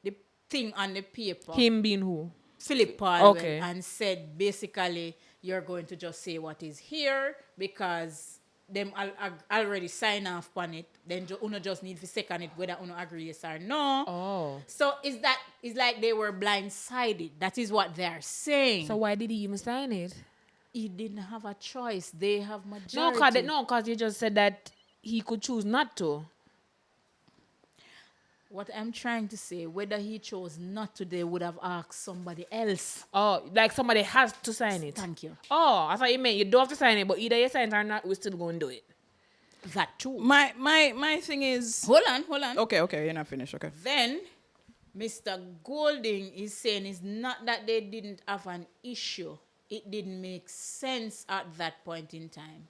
the thing on the paper. Him being who? Philip Paul Okay. and said basically you're going to just say what is here because them already sign off on it. Then uno just need to second it whether uno agree yes or no. Oh. So it's like they were blindsided. That is what they're saying. So why did he even sign it? He didn't have a choice. They have No, majority. cause you just said that he could choose not to. What I'm trying to say, whether he chose not to, they would have asked somebody else. Oh, like somebody has to sign it. Thank you. Oh, I thought you meant you don't have to sign it, but either you sign it or not, we're still going to do it. That too. My thing is. Hold on. Okay, you're not finished. Okay. Then, Mr. Golding is saying it's not that they didn't have an issue. It didn't make sense at that point in time.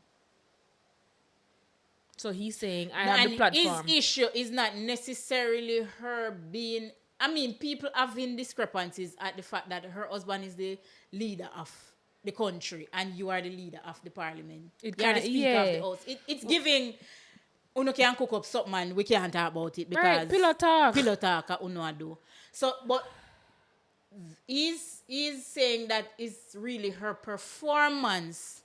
So he's saying, I have the platform. His issue is not necessarily her being... I mean, people having discrepancies at the fact that her husband is the leader of the country and you are the leader of the parliament. You are the speaker of the house. It's giving... Uno can cook up something and we can't talk about it because... Right, pillow talk. Pillow talk uno do. So, but... He's saying that it's really her performance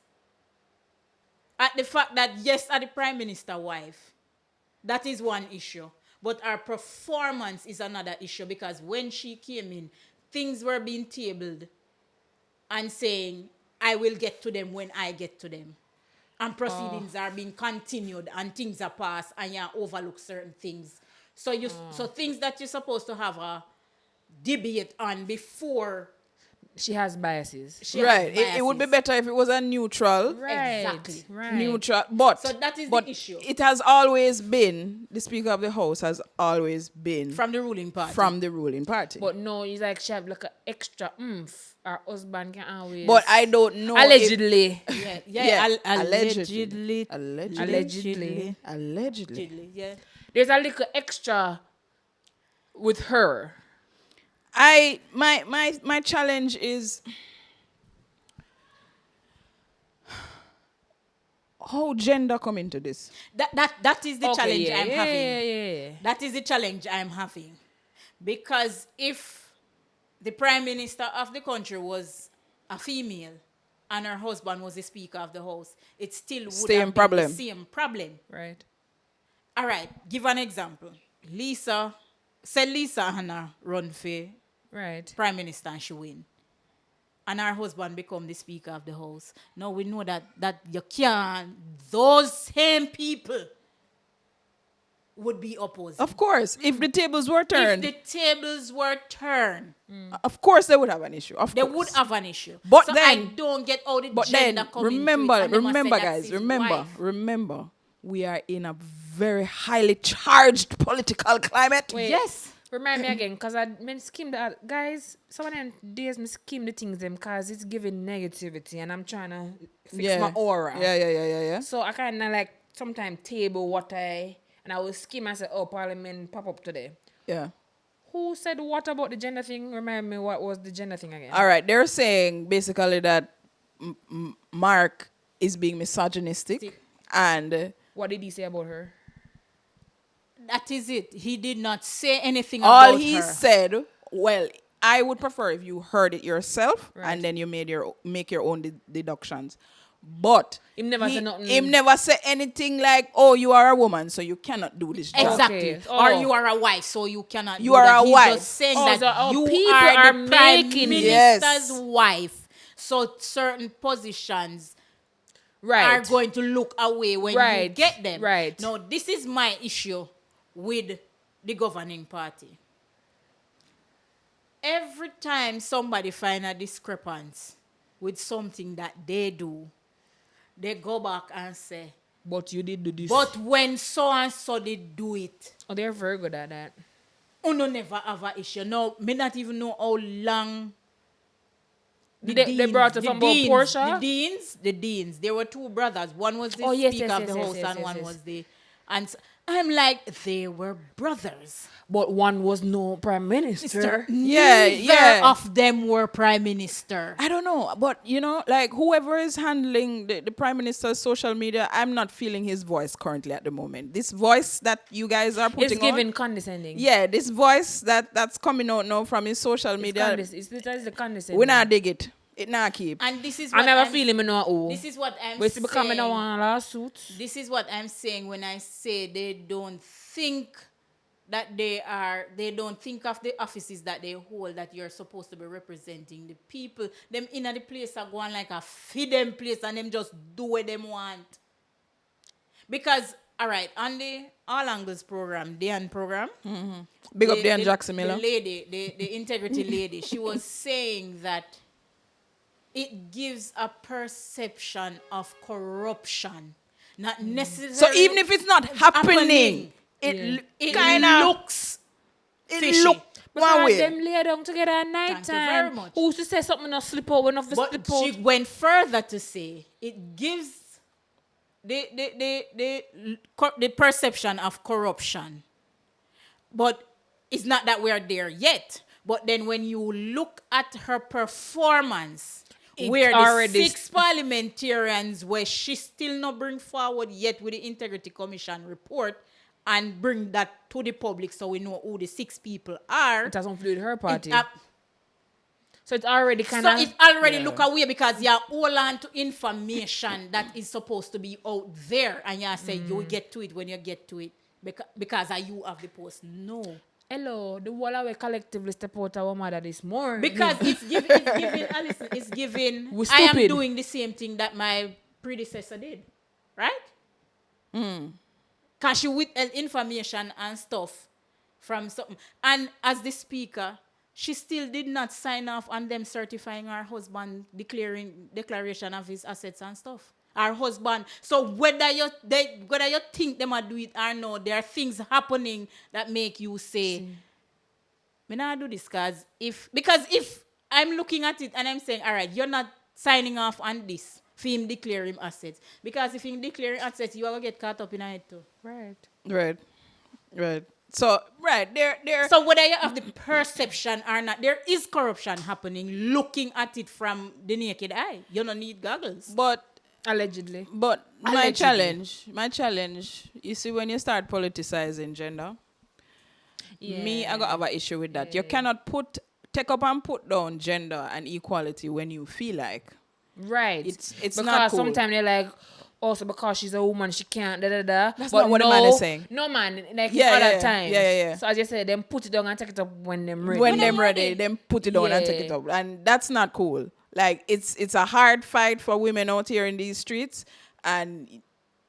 at the fact that yes, are the prime minister wife. That is one issue. But her performance is another issue because when she came in, things were being tabled and saying, I will get to them when I get to them. And proceedings are being continued and things are passed and you overlook certain things. So so things that you're supposed to have a debate on before... She has biases. Right. It would be better if it was a neutral. Right. Exactly. Right. Neutral. But So that is the issue. It has always been, the Speaker of the House has always been From the ruling party. from the ruling party. But no, it's like she have like an extra oomph. Her husband can always... But I don't know. Allegedly. Allegedly. Allegedly. Yeah. There's a little extra with her. My challenge is how gender come into this. That is the challenge I'm having. Yeah. That is the challenge I'm having. Because if the prime minister of the country was a female and her husband was the speaker of the house, it still would have been the same problem. Right. All right, give an example. Lisa Hannah run for prime minister and she win. And her husband become the speaker of the house. Now we know that you can't, those same people would be opposed. Of course, if the tables were turned. Of course they would have an issue. They would have an issue. But so then, I don't get all the gender coming remember guys, remember, we are in a very highly charged political climate. Wait, yes. Remind me again, because I skim the guys. Some of them days me skim the things them because it's giving negativity, and I'm trying to fix my aura. Yeah. So I kind of like sometimes table what and I will skim and say, oh, Parliament pop up today. Yeah. Who said what about the gender thing? Remind me what was the gender thing again? All right, they're saying basically that Mark is being misogynistic, and what did he say about her? That is it. He did not say anything about her. All he said, well, I would prefer if you heard it yourself and then you make your own deductions. But him never said nothing. Him never said anything like, "Oh, you are a woman, so you cannot do this job." Exactly. Okay. Or you are a wife, so you cannot. You are a wife. Just saying Oh, that so you people are are the prime making minister's wife. So certain positions are going to look away when you get them. Right. Now, this is my issue with the governing party. Every time somebody find a discrepancy with something that they do, they go back and say, but you did do this. but when so and so did do it. Oh, they're very good at that. Uno never have an issue. No, me not even know how long they brought it from Portia? The deans. There were two brothers. One was the speaker of the house and one was the... I'm like, they were brothers. But one was no prime minister. Yeah, Neither of them were prime minister. I don't know, but like whoever is handling the prime minister's social media, I'm not feeling his voice currently at the moment. This voice that you guys are putting It's given condescending. yeah, this voice that's coming out now from his social media, It's the condescending. we not dig it. It not keep. And this is I what never feel him in no. This is what I'm But it's becoming a saying. one lawsuit. This is what I'm saying when I say they don't think that they don't think of the offices that they hold that you're supposed to be representing the people. Them in the place are going like a feed them place and them just do what them want. Because, all right, on the All Angles program, Diane program, Big up Dan Jackson Miller. the lady, the integrity lady, she was saying that it gives a perception of corruption, not necessarily. So even if it's not happening, it kind of looks fishy. it look one Because way. them lay down together at night Thank you very time. much. Who's to say something not slip out when off the But slip she out? went further to say it gives the perception of corruption. But it's not that we're there yet. But then when you look at her performance, It where the already 6 parliamentarians where she still not bring forward yet with the Integrity Commission report and bring that to the public so we know who the 6 people are. It has something to do with her party. It, So it's already kind so of. it already look away because you hold on to information that is supposed to be out there and you say you will get to it when you get to it because you have the post. No. Hello, the wall away collectively step out our mother this morning. Because it's giving Allison, it's giving We're I am stupid. doing the same thing that my predecessor did. Right? Because she withheld information and stuff from something. And as the speaker, she still did not sign off on them certifying her husband declaration of his assets and stuff. Her husband. So whether you think them are do it or no, there are things happening that make you say, me not do this because if I'm looking at it and I'm saying, all right, you're not signing off on this for him declare him assets. Because if him declaring assets, you are going to get caught up in it too. Right. Right. So there. So whether you have the perception or not, there is corruption happening looking at it from the naked eye. You don't need goggles. But Allegedly. my Allegedly. challenge. You see, when you start politicizing gender, me, I got have an issue with that. You cannot take up and put down gender and equality when you feel like. Right. It's because not cool. sometimes they're like, also because she's a woman, she can't da. That's but not what no, the man is saying. No man, like Yeah, other yeah, times. yeah. So as you said, them put it down and take it up when them ready. When them ready, then put it down and take Yeah. it up. And that's not cool. Like, it's a hard fight for women out here in these streets. And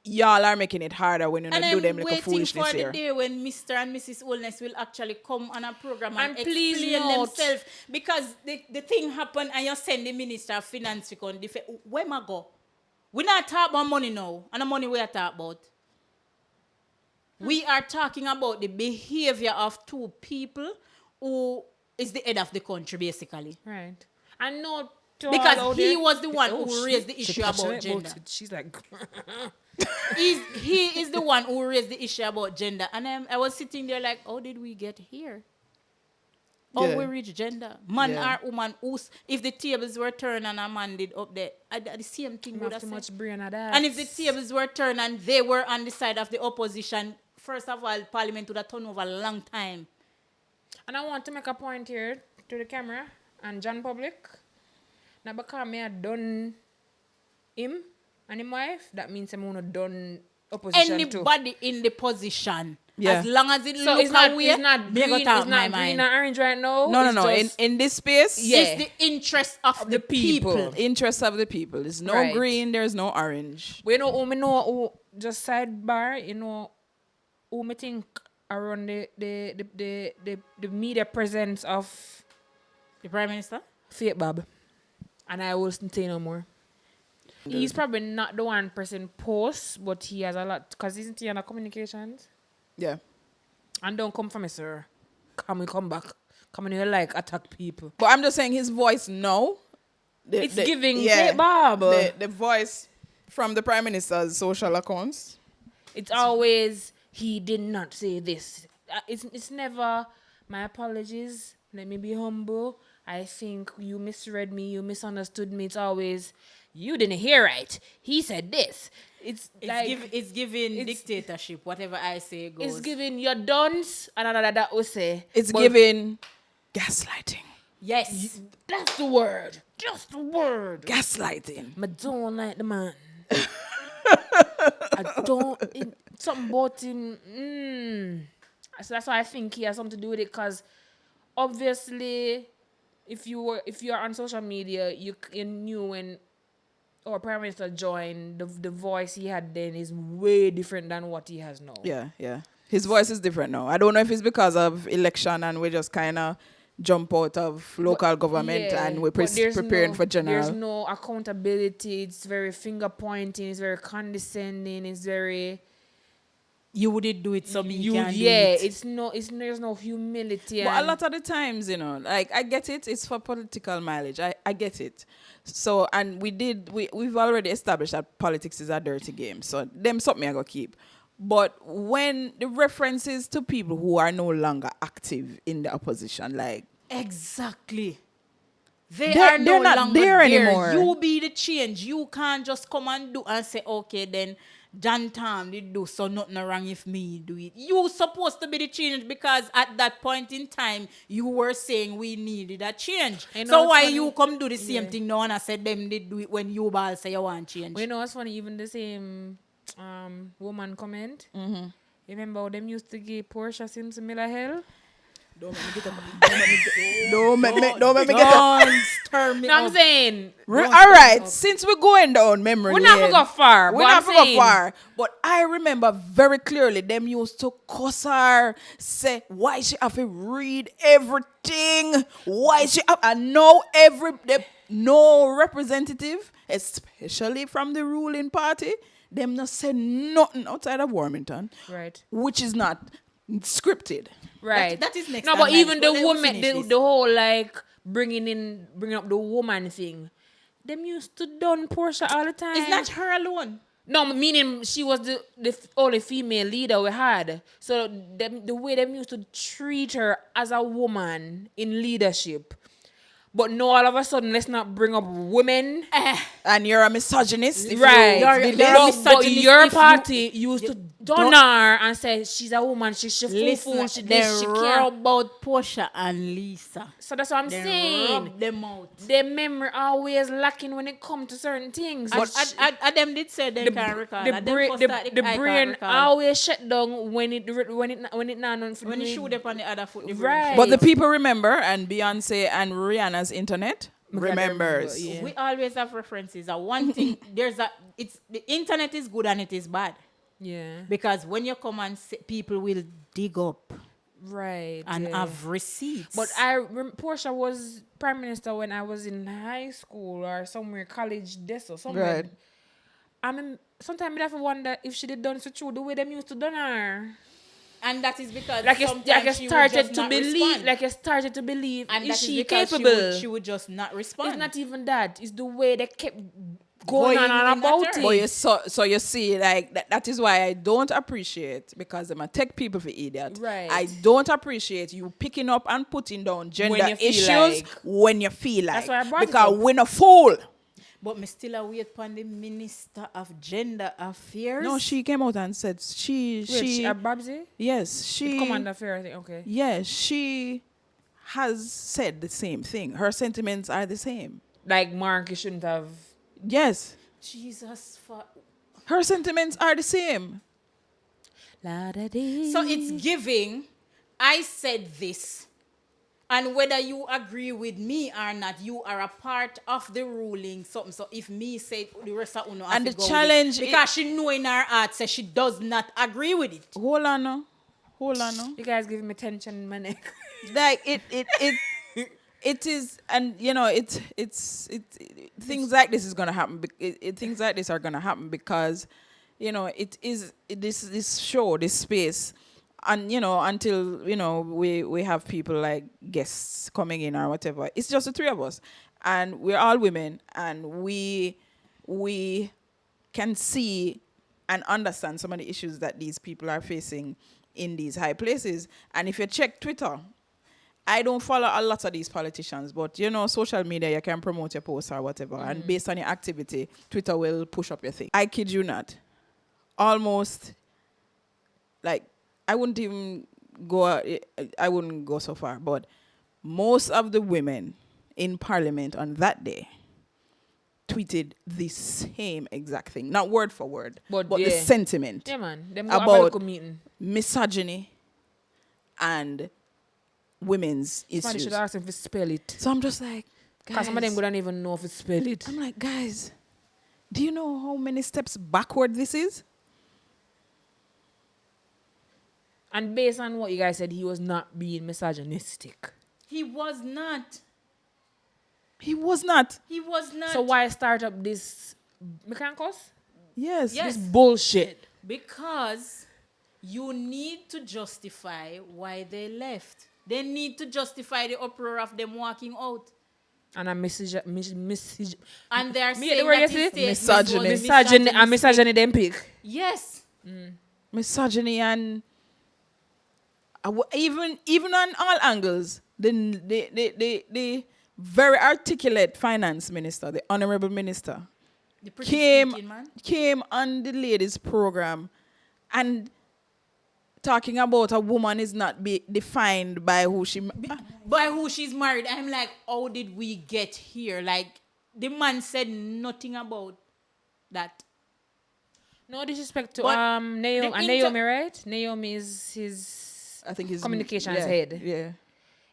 y'all are making it harder when you And don't do I'm them like a waiting foolishness for the here. day when Mr. and Mrs. Oldness will actually come on a program and And please explain note- themselves. Because the thing happened and you send the Minister of Finance to come. Where am I go? We not talk about money now. And the money we are talking about. We are talking about the behavior of 2 people who is the head of the country, basically. Right. And no, Because he was the one who raised the issue about gender. She's like, He is the one who raised the issue about gender. And I was sitting there like, how did we get here? How Yeah. we reach gender? Man Yeah. or woman, if the tables were turned and a man did up there, the same thing you would have have too said. much brain of that. And if the tables were turned and they were on the side of the opposition, first of all, Parliament would have turned over a long time. And I want to make a point here to the camera and John Public. Now because me had done him and him wife, that means I'm gonna done opposition too. Anybody in the position, Yeah. as long as it So looks it's not away, it's not me go green, talk it's my not green mind. and orange right now. No. It's In just in this space, Yeah. It's the interest of the people. interest of the people. There's no Right. green, there's no orange. But you know who just sidebar, you know who me think around the media presence of The Prime Minister? Fake Bob. And I will say no more. He's probably not the one person post, but he has a lot because isn't he on the communications? Yeah. And don't come for me, sir. Come back. Come in here like attack people. But I'm just saying his voice now. It's giving Fake Bob. The voice from the Prime Minister's social accounts. It's always he did not say this. It's never my apologies. Let me be humble. I think you misread me. You misunderstood me. It's always you didn't hear right. He said this. It's giving it's- dictatorship. Whatever I say goes. It's giving your dons and another that will say. It's But giving gaslighting. Yes. that's the word. Just the word. Gaslighting. I don't like the man. I don't. Something about him. So that's why I think he has something to do with it. Cause obviously, if you're on social media, you knew when our prime minister joined, the voice he had then is way different than what he has now. Yeah, yeah. His voice is different now. I don't know if it's because of election and we just kind of jump out of local government and we're but there's preparing for general. There's no accountability. It's very finger pointing. It's very condescending. It's very You wouldn't do it, so me you. can do Yeah, it. there's no humility. But a and- lot of the times, like I get it, it's for political mileage. I get it. So, and we've already established that politics is a dirty game. So them something I gotta keep. But when the references to people who are no longer active in the opposition, like Exactly. They They're- are no they're not longer there anymore. You be the change. You can't just come and do and say, okay, then John Tam did do, so nothing wrong if me do it. You supposed to be the change because at that point in time, you were saying we needed a change. I know So it's why funny. you come do the same Yeah. thing now and I said them did do it when you all say you want change? Well, you know what's funny? Even the same woman comment. You remember how them used to give Portia Simpson Miller hell? don't make me get up. Don't make me get up. Don't stir me No, I'm up. saying All right, since we're going down memory we're not lane, gonna go far. we're but not I'm go saying, far. But I remember very clearly them used to cuss her, say why she have to read everything, why she have, and no representative, especially from the ruling party, them not say nothing outside of Warmington, Right. which is not scripted. Right. That is next No, time, but man. even the Let me woman, finish this. the whole like bringing up the woman thing. Them used to done Portia all the time. It's not her alone. No, meaning she was the only female leader we had. So the way them used to treat her as a woman in leadership. But no, all of a sudden, let's not bring up women. And you're a misogynist, if Right. you You're- did you're this. a But misogynist your if party used to don't- don her and say she's a woman, she Listen, she they this, she can't. rub out Portia and Lisa. So that's what I'm They saying. rub them out. Their memory always lacking when it comes to certain things. And them did say they can't recall. the, And them brain, first the, start the I can't brain recall. always shut down when it not on When you shoot up on the other foot, the brain Right. shut But the down. people remember, and Beyonce and Rihanna's internet remembers. Yeah. We always have references. One thing, the internet is good and it is bad. Yeah. Because when you come and say, people will dig up Right. and yeah. have receipts. But Portia was prime minister when I was in high school or somewhere, college, this or somewhere. Right. I mean, sometimes I have to wonder if she did done so true the way them used to done her. and that is because Like you sometimes she would started just to not believe, respond. like you started to believe, and is that she because capable? She would just not respond. It's not even that. It's the way they kept Going going on in and that about turn. But it. so you see, like that is why I don't appreciate, because I'm a tech people for idiot. Right. I don't appreciate you picking up and putting down gender you feel issues like. when you feel like. That's why I brought it because up. we're not fool. But me still await upon the Minister of Gender Affairs. No, she came out and said Babsy? yes, she Commander Fair, I think. Okay. yes, she has said the same thing. Her sentiments are the same. Like Mark, you shouldn't have. Yes. Jesus. Her sentiments are the same. So it's giving, I said this. And whether you agree with me or not, you are a part of the ruling something. So if me say the rest of Uno have And to the go with challenge it, because she know in her heart says she does not agree with it. Hold on now. You guys giving me tension in my neck. Like it is, and things like this is gonna happen. Things like this are gonna happen because, it is this show, this space, and until we have people like guests coming in or whatever. It's just the three of us, and we're all women, and we can see and understand some of the issues that these people are facing in these high places. And if you check Twitter, I don't follow a lot of these politicians, but social media, you can promote your posts or whatever. And based on your activity, Twitter will push up your thing. I kid you not. Almost, like, I wouldn't go so far, but most of the women in parliament on that day tweeted the same exact thing. Not word for word, but the sentiment. Yeah, man. Them About misogyny and women's Somebody issues. should ask him to spell it. So I'm just like, guys. Because some of them wouldn't even know if to spell it. I'm like, guys, do you know how many steps backward this is? And based on what you guys said, he was not being misogynistic. He was not. He was not. He was not. So why start up this mechanicals? Yes. Yes. This bullshit. Because you need to justify why they left. They need to justify the uproar of them walking out. And a message. And they're Me, saying the word that you his say? statement was Misogyny them pick. Yes. Misogyny and even on all angles, the very articulate finance minister, the honorable minister, The pretty speaking man. came on the ladies program and talking about a woman is not be defined by who she By who she's married. I'm like, how did we get here? Like, the man said nothing about that. No disrespect to But Naomi. the Naomi, right? Naomi is his I think his communications head. Yeah.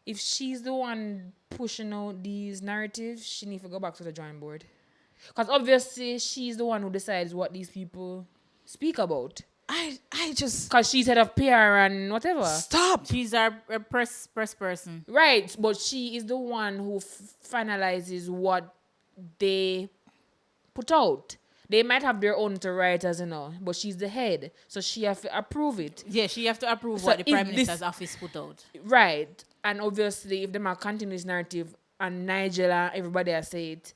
If she's the one pushing out these narratives, she needs to go back to the drawing board. Because obviously she's the one who decides what these people speak about. I just Because she's head of PR and whatever. stop. She's our press person. Right, but she is the one who finalizes what they put out. They might have their own to write, but she's the head, so she have to approve it. Yeah, she have to approve So what the if Prime this- Minister's office put out. Right, and obviously, if them are continue this narrative and Nigella, everybody has said it,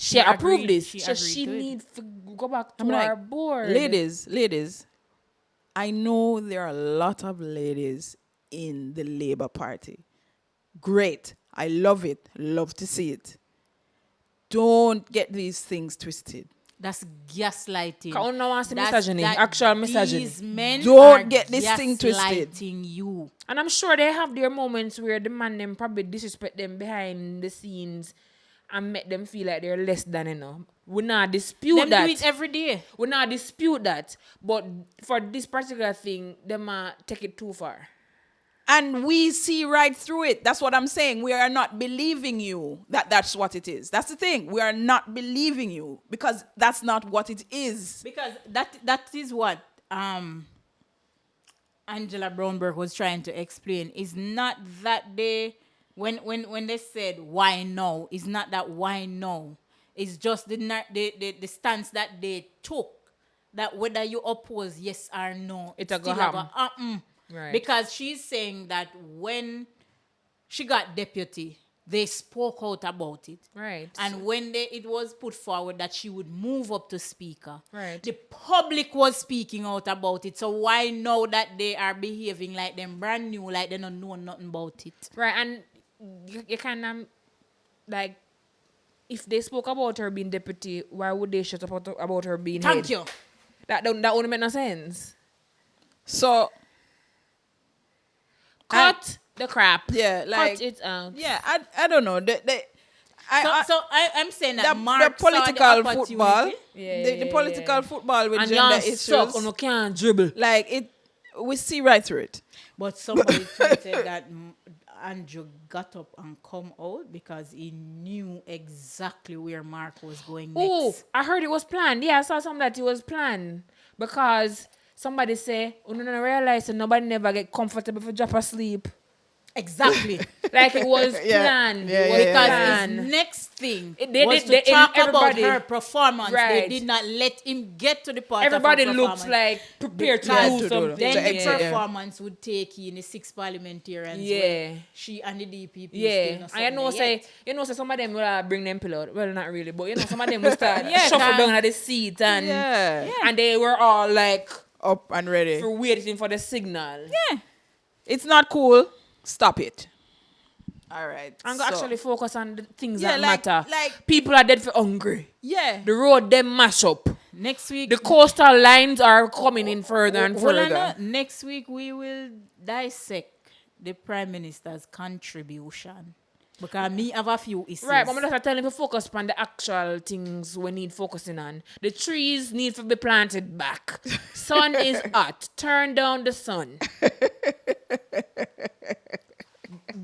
she approved agreed. this, She so agreed she to it. need to go back to I'm like, our board. Ladies, I know there are a lot of ladies in the Labour Party. Great. I love it. Love to see it. Don't get these things twisted. That's gaslighting. Cause no one see That's misogyny, that actual misogyny. These men Don't are get this thing twisted. gaslighting you. And I'm sure they have their moments where the man them probably disrespect them behind the scenes and make them feel like they're less than. We not dispute Them that. do it every day. We not dispute that. But for this particular thing, them take it too far. And we see right through it. That's what I'm saying. We are not believing you that that's what it is. That's the thing. We are not believing you because that's not what it is. Because that is what Angela Brownberg was trying to explain. Is not that they when they said why no, it's not that why no. It's just the stance that they took. That whether you oppose yes or no, It a go still happen. Right. Because she's saying that when she got deputy, they spoke out about it. Right. And when it was put forward that she would move up to speaker, Right. the public was speaking out about it. So why now that they are behaving like them brand new, like they don't know nothing about it? Right. And you kind of, like, if they spoke about her being deputy, why would they shut up about her being Thank head? you. That wouldn't make no sense. So Cut the crap. yeah, like Cut it out. yeah, I don't know. I'm saying that the Mark political saw the football, opportunity. the political football with And gender y'all issues, suck and you can't dribble. like it, we see right through it. But somebody tweeted that Andrew got up and come out because he knew exactly where Mark was going next. Oh, I heard it was planned. Yeah, I saw something that it was planned because somebody say, "Oh no, realize that nobody never get comfortable for drop asleep." Exactly. Like it was Yeah. planned. Yeah, It was yeah, Because planned. his next thing They was did- to talk about everybody- her performance. They Right. did not let him get to the part Everybody of her looks performance. like prepared to Because do to do- something. then to the exit, yeah. performance would take in the 6 parliamentarians. Yeah. Where she and the DPP still Yeah, not and something yet. say some of them will bring them pillow. Well, not really, but some of them will start Yeah, shuffle can- down at the seat and Yeah. and they were all like Up and ready. for waiting for the signal. Yeah. It's not cool. Stop it. All right. And go actually focus on the things Yeah, that like- matter. like- People are dead for hungry. yeah. The road them mash up. Next week. The coastal lines are coming in further and Hold on, further. next week we will dissect the Prime Minister's contribution. Because me have a few issues. Right, but I'm just telling you to focus on the actual things we need focusing on. The trees need to be planted back. Sun is hot. Turn down the sun.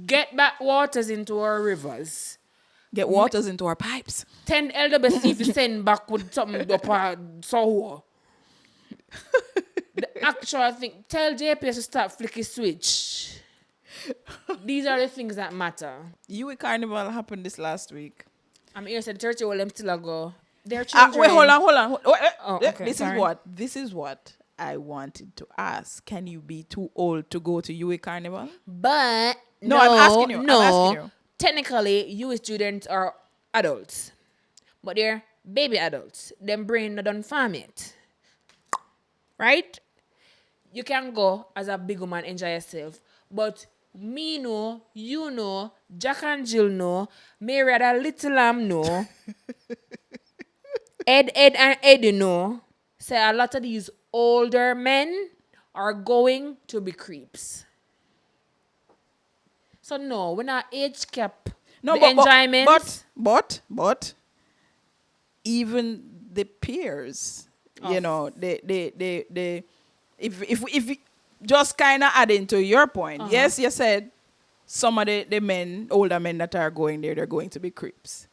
Get back waters into our rivers. Get waters into our pipes. 10 LWC if you send back with something up so. The actual thing. Tell JPS to start flicky switch. These are the things that matter. UWI Carnival happened this last week. I'm here said 30 of them still go. Their children. Wait, hold on. Oh, okay, This sorry. This is what I wanted to ask. Can you be too old to go to UWI Carnival? But No, I'm asking you. No, I'm asking you. Technically, you students are adults, but they're baby adults. Them brain not done farm yet, right? You can go as a big woman, enjoy yourself, but me know, you know, Jack and Jill know, Mary had a little lamb know, Ed and Eddie know. Say a lot of these older men are going to be creeps. So no, we're not age cap. No, the but, enjoyment. but even the peers, you know, they if just kind of adding to your point. Yes, you said some of the men, older men that are going there, they're going to be creeps.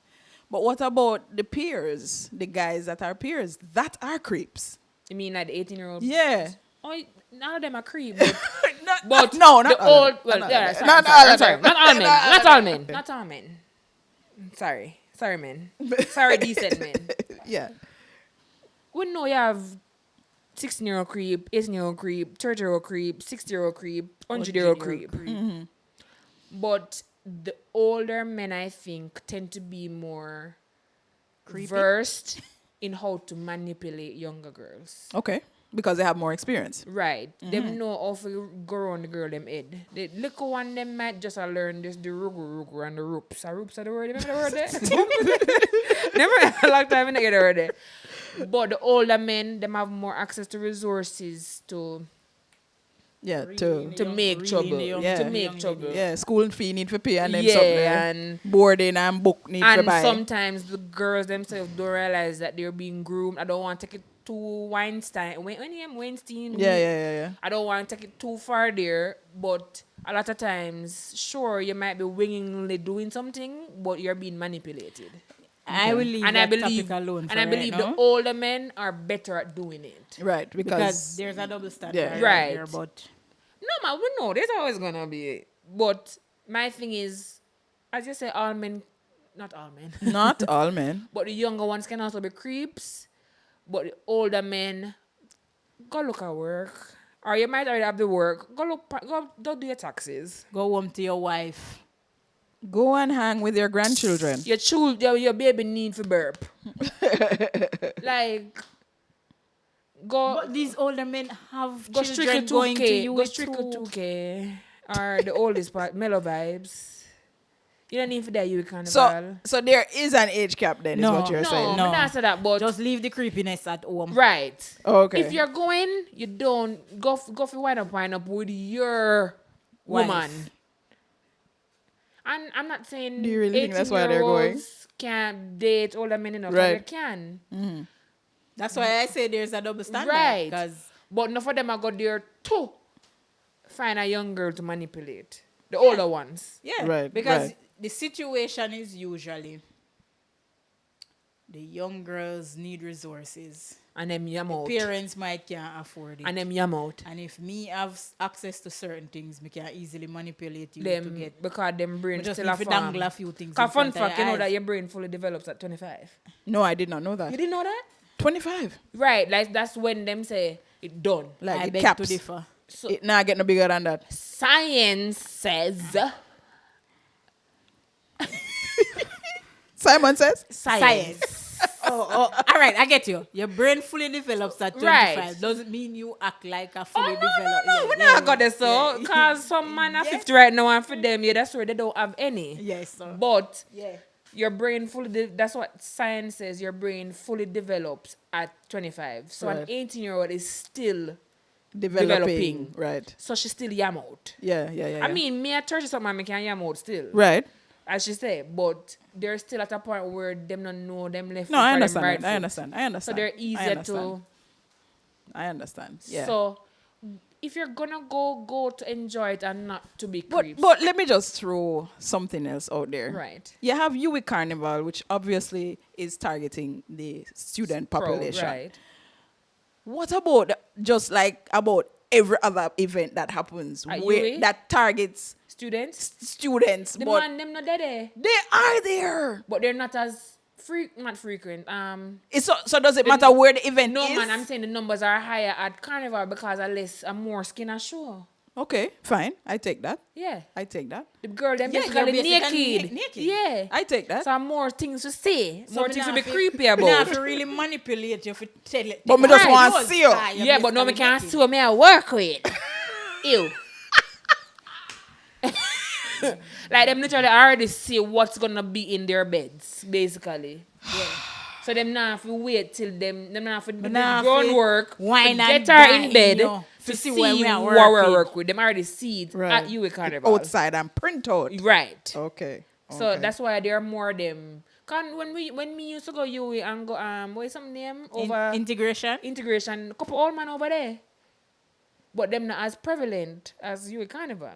But what about the peers, the guys that are peers, that are creeps? You mean like the 18-year-old? Yeah. Oh, none of them are creep. But, Not all the of old. them. Well, Not yeah, all of sorry, them. Not sorry, all I'm of sorry. them. Not all men. Not Not all all of men. Not all men. Sorry, men. Sorry, decent men. Yeah. We know you have 16-year-old creep, 18-year-old creep, 30-year-old creep, 60-year-old creep, 100-year-old creep. But the older men, I think, tend to be more versed in how to manipulate younger girls. Okay. Because they have more experience. Right. Them know how to go around the girl them head. The little one them might just learn this the rugu and the roops. Are roops are the word? Remember the word there? Never a long time I didn't get the word there. But the older men, them have more access to resources to Yeah, Really to in the to young- make really trouble. in the young- Yeah. To young make lady. trouble. yeah, school fee need for pay and them Yeah, something. and Boarding and book need for and buy. sometimes the girls themselves don't realize that they're being groomed. I don't want to take it too Weinstein. Weinstein. Yeah. I don't want to take it too far there, but a lot of times, sure, you might be wingingly doing something, but you're being manipulated. I will leave And that I believe, topic alone for and I right believe now. the older men are better at doing it. Right, because because there's a double standard Yeah. Right. there, but No, man, we know there's always gonna be. But my thing is, as you say, all men, not all men, not all men. but the younger ones can also be creeps. But the older men, go look at work. Or you might already have the work. Go do your taxes. go home to your wife. Go and hang with your grandchildren. Your baby need for burp. Like, go But these older men have go children strictly going to 2K. you Go strictly 2K. Or the oldest part, mellow vibes. You don't need for that you carnival. So there is an age cap then, is No. what you're no, saying. No. I'm not saying that, but Just leave the creepiness at home. right. Oh, okay. If you're going, you don't go for wind up with your Wife. woman. And I'm not saying Do you really think that's why they're 18-year-olds can't date older men enough. Right. They can. That's why I say there's a double standard. Right. Because But enough of them are got there to find a young girl to manipulate. The older ones. yeah, Right, because right. the situation is usually the young girls need resources. And them yam out. Parents might can't afford it. And them yam out. And if me have access to certain things, me can easily manipulate you to Them get. because them brain Me just still need a to farm. dangle a few things. Cause in fun front of fact, you your know that eyes. your brain fully develops at 25. No, I did not know that. You didn't know that? 25. Right, like that's when them say it done. Like I it beg caps. to differ. So It nah get no bigger than that. science says Simon says. Science. Oh, all right, I get you. Your brain fully develops at 25. Right. Doesn't mean you act like a fully no, developed. no, we not got this so because some man are 50 right now and for them, yeah, that's where they don't have any. Yes, sir. But Yeah. your brain fully that's what science says, your brain fully develops at 25. So an Right. 18-year-old is still Developing. Developing. Right. so she still yam out. Yeah. I mean, me at 30 something I can yam out still. Right. As she said, but they're still at a point where them don't know them left No, foot I from them understand. right That. I foot. understand. I understand. So they're I easier understand. to. I understand. Yeah. So if you're gonna go to enjoy it and not to be but creeps. but let me just throw something else out there. Right. You have UWI Carnival, which obviously is targeting the student population. Right. What about just like about every other event that happens At where UWI? that targets Students. students, The but man them not there. they are there. But they're not as not frequent. So does it matter where the event No is? man, I'm saying the numbers are higher at Carnival because at least more skin are show. Okay, fine. I take that. Yeah. I take that. The girl them Yeah, basically you're basically naked. naked. Yeah. I take that. So more things to say. More me things to nah be fi- creepy Me not about. have to really manipulate you for tell it. But me just Right. want to see you. Yeah, but no, me can't see what me I work with. Ew. Like them literally already see what's gonna be in their beds, basically. Yeah. So them not have to wait till them not have to do the nah fi groundwork to wine and get her dine, in bed yo, to fi see see where we are what we working. work with. Them already see it Right. at you with Carnival. Outside and print out. Right. Okay. So okay. that's why there are more them. When me used to go UE and go what is some name over Integration. integration, couple old man over there. But them not as prevalent as UE Carnival.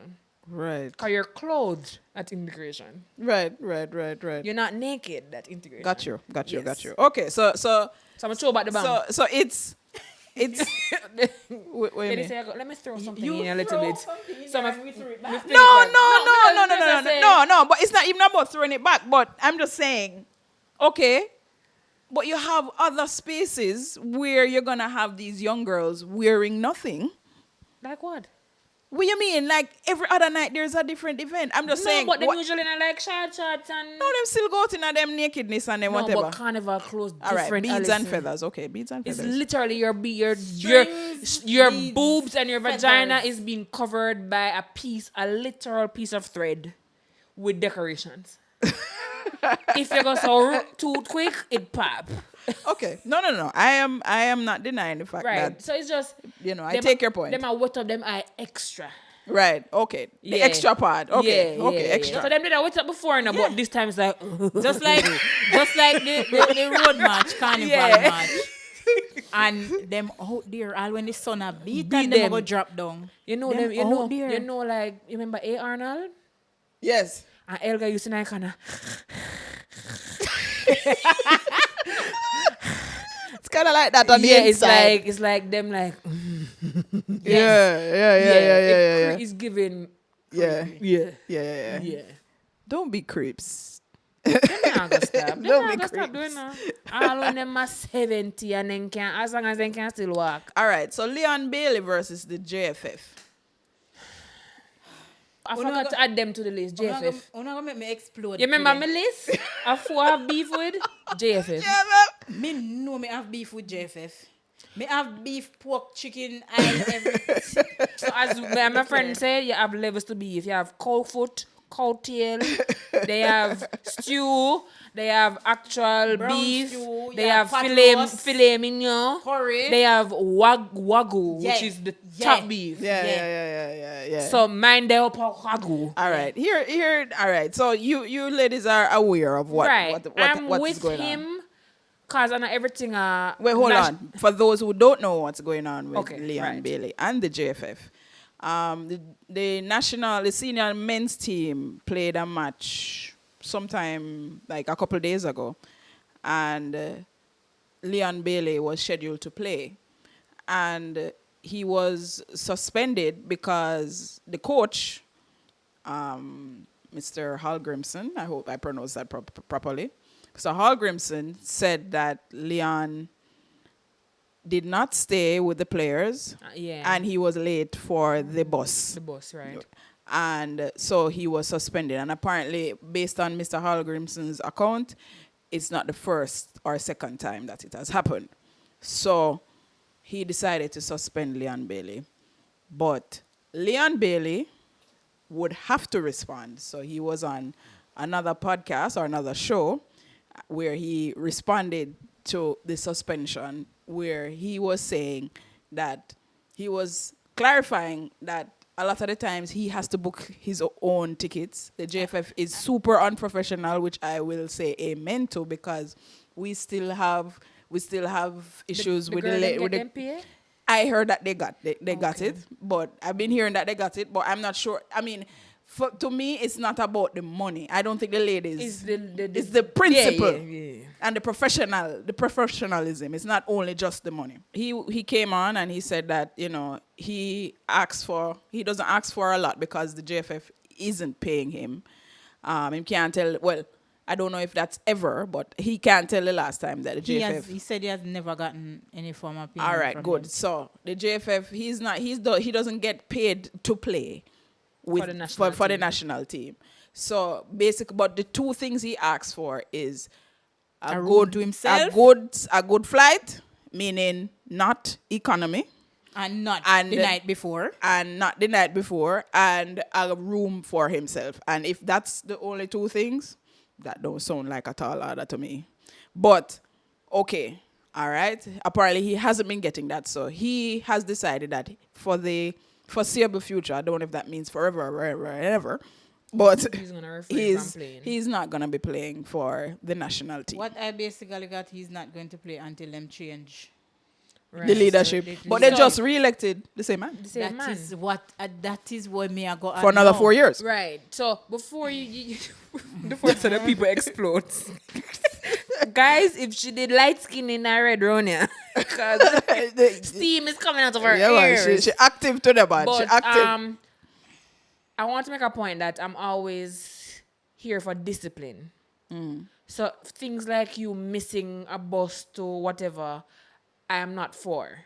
right. Cause you're clothed at integration. Right. You're not naked at integration. Got you. Yes. Okay, so So I'm gonna throw back the bang. so it's wait a Let me minute. say, let me throw something in a little bit. So No, I'm no. But it's not even about throwing it back. But I'm just saying, okay. But you have other spaces where you're gonna have these young girls wearing nothing. like what? What you mean? Like every other night there's a different event. I'm just saying. No, but them what- usually not like shorts and. no, them still go out in them nakedness and them No, whatever. but Carnival clothes All right, different. beads and Allison. feathers. Okay, beads and It's feathers. literally your Strings, beads, boobs and your vagina feathers. is being covered by a literal piece of thread with decorations. If you go so too quick, it pop. Okay, no. I am not denying the fact Right. that So it's just I them take your point. Them are wet up them eye extra. Right. Okay. The Yeah. extra part. Okay. Yeah, yeah. Extra. So them did that wet up before, no, but this time it's like just like the road march, carnival Yeah. march. And them out there, all when the sun a beat Beat and them them. go drop down. you know Them them, out there. you know like you remember A. Arnold? Yes. And Elga used to like kinda It's kind of like that on the inside. it's like them like Yeah. It's giving Yeah. yeah. Don't be creeps. Them not gonna stop. Them Don't not be gonna stop creeps. doing that. All when them are 70 and then can as long as they can still walk. All right. So Leon Bailey versus the JFF. I forgot to add them to the list. JFF. You're not gonna make me explode. You remember today. my list? Of who I have beef with? JFF. Me know me have beef with JFF. Me have beef, pork, chicken, and everything. So as my friend said, you have levels to beef. You have cold foot, cold tail. They have stew. They have actual Brown beef. stew, They you have have filet, roast, filet mignon. curry. They have wagyu, Yeah, which is the yeah. top beef. Yeah. So mine they up wagyu. all right. Here. All right. So you ladies are aware of what Right. I'm what is with going him on. because I know everything. Wait, hold on. For those who don't know what's going on with Okay, Leon right. Bailey and the JFF, the senior men's team played a match sometime like a couple days ago, and Leon Bailey was scheduled to play. And he was suspended because the coach, Mr. Hallgrimson, I hope I pronounced that properly. So Hallgrimson said that Leon did not stay with the players, and he was late for the bus. The bus, right? And so he was suspended. And apparently, based on Mr. Hallgrimson's account, it's not the first or second time that it has happened. So he decided to suspend Leon Bailey. But Leon Bailey would have to respond. So he was on another podcast or another show where he responded to the suspension, where he was saying that he was clarifying that a lot of the times he has to book his own tickets. The JFF is super unprofessional, which I will say amen to, because we still have issues with the MPA? I heard that they got it, but I've been hearing that they got it, but I'm not sure. I mean, to me, it's not about the money. I don't think the ladies. It's the principle and the professionalism. It's not only just the money. He came on and he said that he doesn't ask for a lot because the JFF isn't paying him. He can't tell. Well, I don't know if that's ever, but he can't tell the last time that the JFF. He said he has never gotten any form of payment. All right, from good. him. So the JFF, he doesn't get paid to play For the national team. So but the two things he asks for is a room to himself, a good flight, meaning not economy, and the night before, and a room for himself. And if that's the only two things, that don't sound like a tall order to me. But okay, all right. Apparently he hasn't been getting that, so he has decided that for the foreseeable future, I don't know if that means forever or ever, but he's gonna refrain from playing. He's not gonna be playing for the national team. What I basically got, he's not going to play until them change the leadership. But they just re-elected the same man. That is what me I got for another 4 years. Right. So before you before some of the people explode. Guys, if she did light skin in her red round here, because steam is coming out of her ears. She active to the bad. But, she active. I want to make a point that I'm always here for discipline. So things like you missing a bus to whatever, I am not for.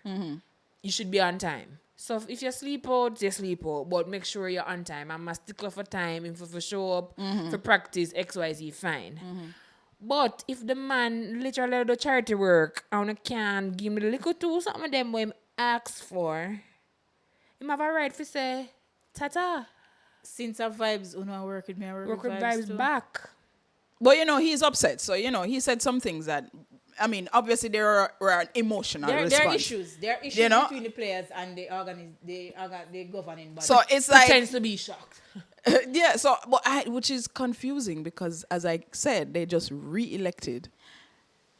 You should be on time. So if you sleep out, you sleep out. But make sure you're on time. I'm a stickler for time. If you show up for practice, XYZ, fine. But if the man literally do charity work and can give me the little too, something of them when ask for, he have a right to say, tata. Since our vibes, work with me, I work with vibes too. back. But he's upset. So he said some things that, I mean, obviously there are an emotional response. There are issues between the players and the governing body. So it's like Pretends to be shocked. yeah. So, which is confusing because, as I said, they just re-elected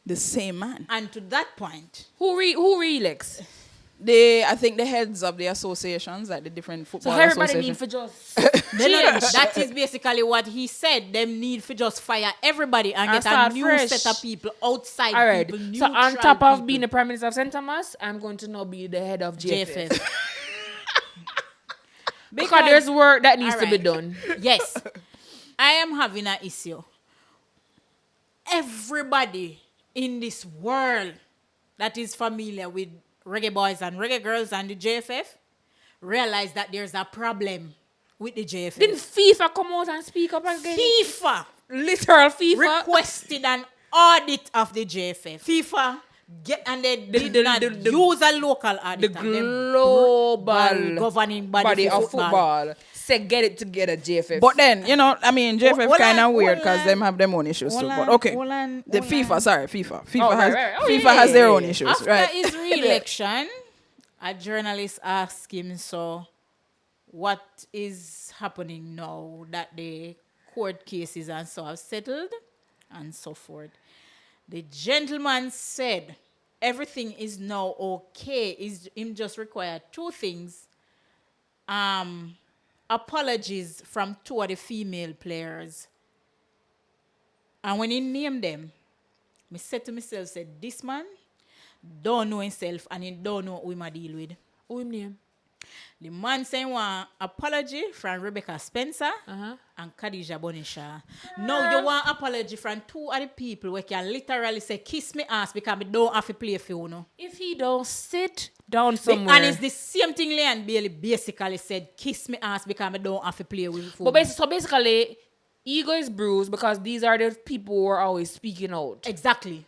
the same man. And to that point, Who re-elects? I think the heads of the associations, like the different football So everybody associations. need for just that is basically what he said. Them need for just fire everybody and get a new fresh. set of people outside. All right. People, So on top people. of being the Prime Minister of St. Thomas, I'm going to now be the head of JFF. Because there's work that needs to be done. Yes. I am having an issue. Everybody in this world that is familiar with reggae boys and reggae girls and the JFF realize that there's a problem with the JFF. Didn't FIFA come out and speak up again? FIFA, Literal FIFA. requested an audit of the JFF. FIFA they did not use a local audit. The global governing body of football. football. Say get it together, JFF. But then, I mean, JFF kind of weird because them have their own issues too. But okay, FIFA. FIFA has their own issues, After right? his re-election, a journalist asked him, so what is happening now that the court cases and so have settled and so forth? The gentleman said everything is now okay. Him just required two things. Apologies from two of the female players. And when he named them, Me said to myself, said, this man don't know himself and he don't know who him a deal with. Who him name? The man saying one apology from Rebecca Spencer Uh-huh. and Khadija Bonisha. Now you want apology from two other people where can literally say kiss me ass because me don't have to play for you, no. If he don't sit down somewhere. And it's the same thing Leon Bailey basically said, kiss me ass because me don't have to play with you. But basically, ego is bruised because these are the people who are always speaking out. Exactly.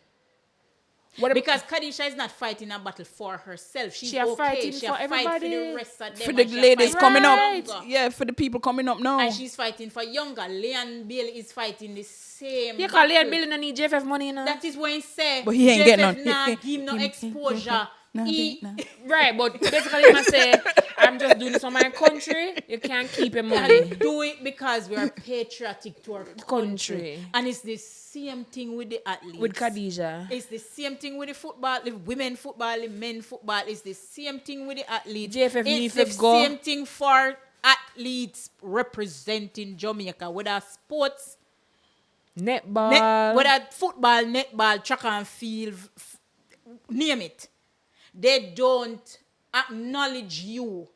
What Because Khadija is not fighting a battle for herself. She's She are okay. fighting She for fight everybody. for the rest of them. For the and she ladies fight coming for up. younger. Yeah, for the people coming up now. And she's fighting for younger. Leon Bailey is fighting the same. Yeah, because Leon battle. Bailey don't need JFF money, you know. That is what he said. But he ain't getting none. Nah, He- give no he- exposure. He Right, but basically, I say, I'm just doing this for my country. You can't keep your money. can do it because we are patriotic to our country. Country. And it's the same thing with the athletes. With Khadija. It's the same thing with the football, the women football, the men football. It's the same thing with the athletes. JFF it's need the to go. same thing for athletes representing Jamaica, whether sports, Netball. whether football, netball, track and field, name it. They don't acknowledge you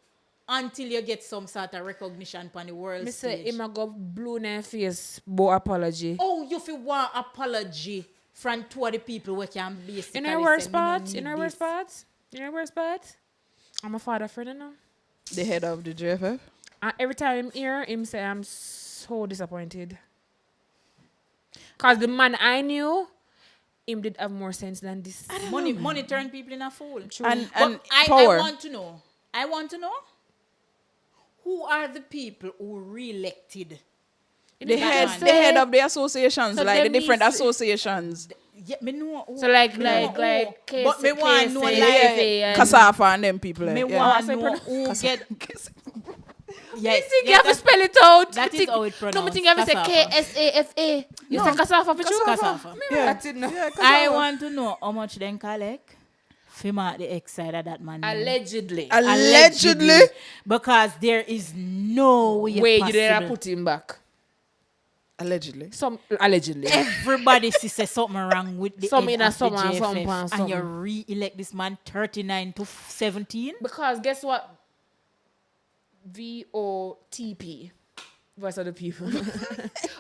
until you get some sort of recognition on the world Me say, stage. him a go blue in their face, bo apology. Oh, you feel want apology from two of the people who can basically In our worst say, "Me no spot, need in our this." worst spot, in our worst spot, I'm a father friend, you know. The head of the JFF. And every time him hear him say, I'm so disappointed. Because the man I knew, him did have more sense than this. Money turn people in a fool. And But I power. want to know who are the people who re-elected You the know, head, that the say- head of the associations, So like the them different needs- associations. Yeah, me know who. So like me know who. But me want to know KSA, like and- Kasafa and them people. me yeah. want say to know who get yes. I think you yes, have to spell it out. that Me is think- how it No, I pronounced. think you have to say Kasafa. KSAFA. You say Kasafa for sure? Kasafa. Me Yeah. write it now. Yeah, I Kasafa. want to know how much them collect. Fima the ex side of that man. Allegedly. Allegedly. Because there is no way Wait, you possible. did put him back. Allegedly. Some allegedly. Everybody see say something wrong with the Some head in a of the summer and JFF, some pan and something. you re-elect this man 39 to 17. Because guess what? VOTP. Voice of the people.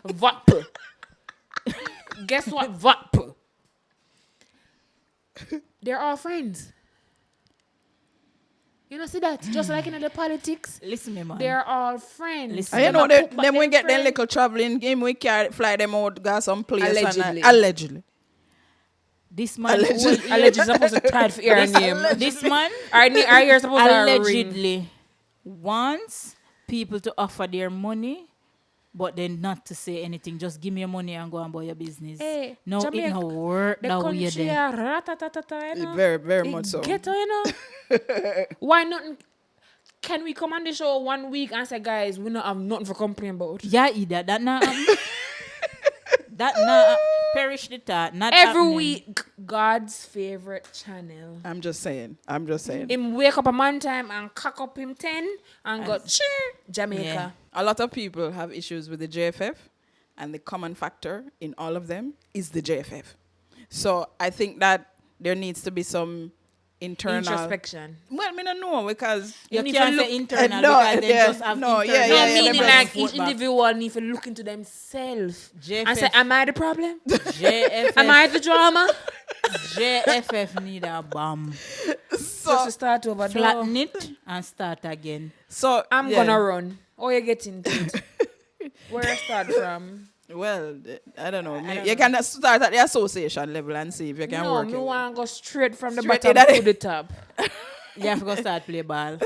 VOTP. Guess what? VOTP. They're all friends. You know, see that? Just like in the politics, Listen, me man. they're all friends. Listen. And you Them know, a they, put back them we them get them friends. little traveling game, we carry fly them out, got some place. Allegedly. Allegedly. This man Allegedly. Allegedly supposed to try for your name. this man Are you supposed to ring? allegedly wants people to offer their money, but then not to say anything. Just give me your money and go and buy your business. Hey, No, Jamaica, it no work The that way country there. are ratatatata, you know? Very, very It much so. Ghetto, you know? Why nothing? Can we come on the show 1 week and say, guys, we don't have nothing for complain about? Yeah, either that now. That now perish the thought. Not Every happening. week, God's favorite channel. I'm just saying. I'm just saying. Him wake up a man time and cock up him 10 and go, cheer, Jamaica. Yeah. A lot of people have issues with the JFF, and the common factor in all of them is the JFF. So I think that there needs to be some internal Introspection. Well, I don't know because You need can't to say internal no, because they yeah, just have no, internal. yeah, No, yeah, meaning them like vote each back. individual need to look into themselves JFF. and say, am I the problem? JFF, Am I the drama? JFF need a bomb. Just to start over. though. Flatten it and start again. so I'm yeah. gonna run. Oh, you get into it. Where I start from? Well, I don't know. You can start at the association level and see if you can No, work me your way. want to go straight from the Straight bottom in that- to the top. You have to go start play ball.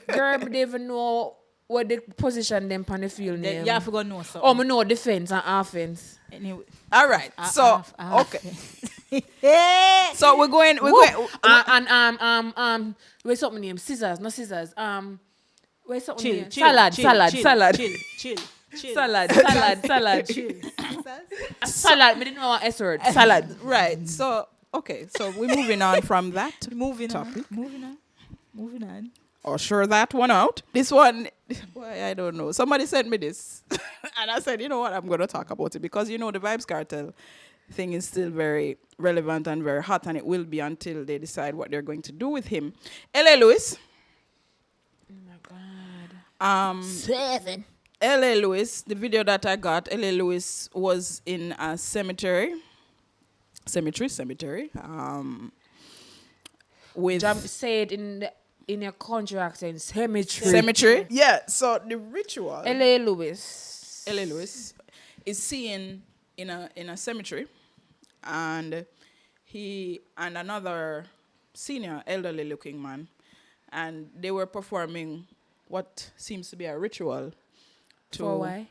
Girl, me don't even know what the position them on the field Then name. you have to go know something. Oh, me know defense and offense. Anyway. All right. So Half. okay. So we're going. Where's something name? Scissors, not scissors. Where's something Chill, name? chill, Salad, chill, salad, chill, salad. Chill. Salad. Salad. Me didn't know what S word. Salad. Right. So okay. So we're moving on from that. Moving Topic. on. Moving on. Or sure that one out. This one, why I don't know. Somebody sent me this, and I said, you know what, I'm going to talk about it because you know the Vibes Cartel thing is still very relevant and very hot, and it will be until they decide what they're going to do with him. L.A. Lewis. Oh my God. 7. L.A. Lewis, the video that I got, L.A. Lewis was in a cemetery. With Say it in your country accent. Cemetery. cemetery. Yeah. So the ritual. L.A. Lewis. L.A. Lewis is seen in a cemetery, and he and another senior elderly looking man, and they were performing what seems to be a ritual For why?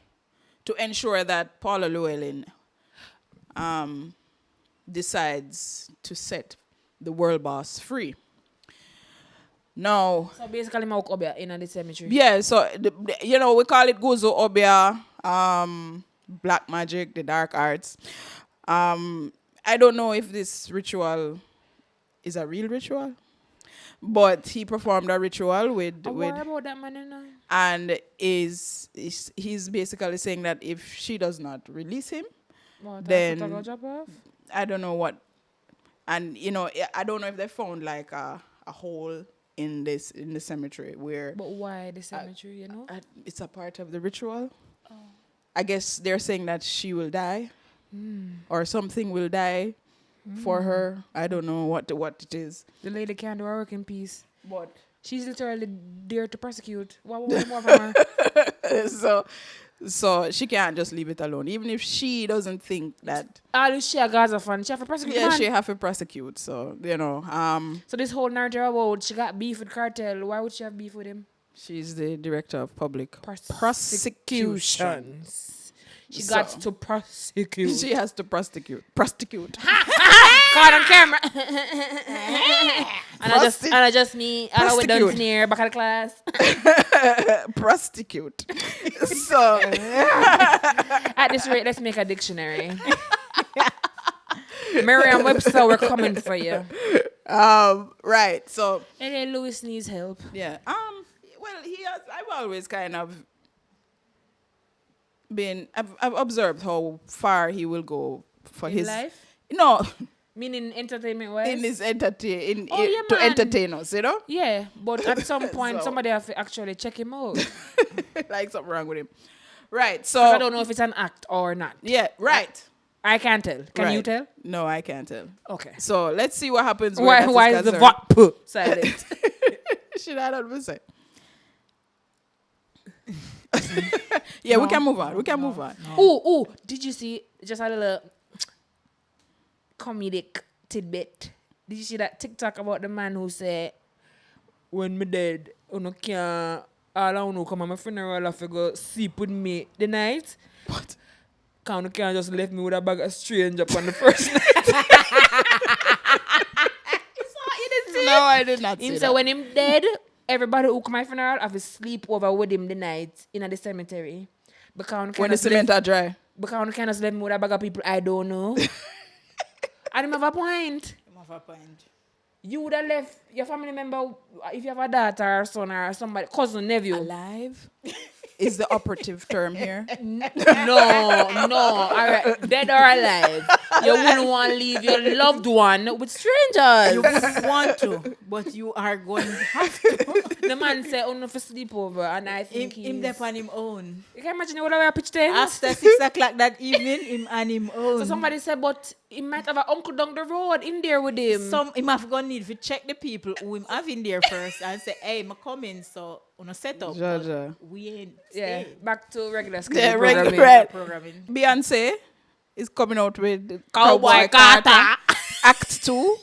to ensure that Paula Llewellyn decides to set the world boss free. Now, So basically, my work in the cemetery. yeah, so we call it Guzo Obia, black magic, the dark arts. I don't know if this ritual is a real ritual, but he performed a ritual with What about that man? and he's basically saying that if she does not release him, then Drop off? I don't know what, and I don't know if they found like a hole in the cemetery where But why the cemetery? it's a part of the ritual. I guess they're saying that she will die, or something will die for her. I don't know what it is. The lady can't do her work in peace. But She's literally there to prosecute. What more from her? so she can't just leave it alone, even if she doesn't think that. All she a Gaza fan. She have to prosecute. Yeah, man. she have to prosecute. So So this whole narrative about she got beef with cartel. Why would she have beef with him? she's the director of public prosecution. Prosecutions. She So- got to prosecute. She has to prosecute. Caught on camera. and I just me. I went down Prosecute. near back of the class. Prosecute. So At this rate, let's make a dictionary. Merriam-Webster, we're coming for you. right. So And then Lewis needs help. yeah. Well, I've always kind of been. I've observed how far he will go for In his life? No, Meaning entertainment wise? in his to man. entertain us. Yeah, but at some point, So- somebody have to actually check him out. Like something wrong with him. Right. So I don't know if it's an act or not. yeah. Right. I can't tell. Can you Right. tell? No, I can't tell. Okay. So let's see what happens. where Why? that Why is the concerned. VOP silent? Should I not say? Yeah, we can move on. We can move on. Ooh! Did you see just a little comedic tidbit? Did you see that TikTok about the man who said, "When me dead, you can't all I know come at my funeral, I go sleep with me the night." What? Cause you can't just left me with a bag of strange up on the first night. You didn't see No, I did not see him that. say when him dead, everybody who come my funeral have to sleep over with him the night in the cemetery. Because When the cement are dry. because you can't just let me with a bag of people I don't know. I don't have a point. You would have left your family member if you have a daughter or son or somebody, cousin, nephew. Alive is the operative term here. No. All right. Dead or alive. You wouldn't want to leave your loved one with strangers. You wouldn't want to, but you are going to have to. The man said, "Oh no, for sleepover," and I think Him he's... there on him own. You can imagine what I pitch tent. After 6 o'clock that evening, him and him own. So somebody said, but he might have an uncle down the road in there with him. Him have gonna need to check the people who him have in there first and say, "Hey, I'm coming, so on set up." but Jaja. We ain't Yeah, staying. back to regular schedule Yeah, regular programming. right. Programming. Beyonce is coming out with Cowboy Carter. Act 2.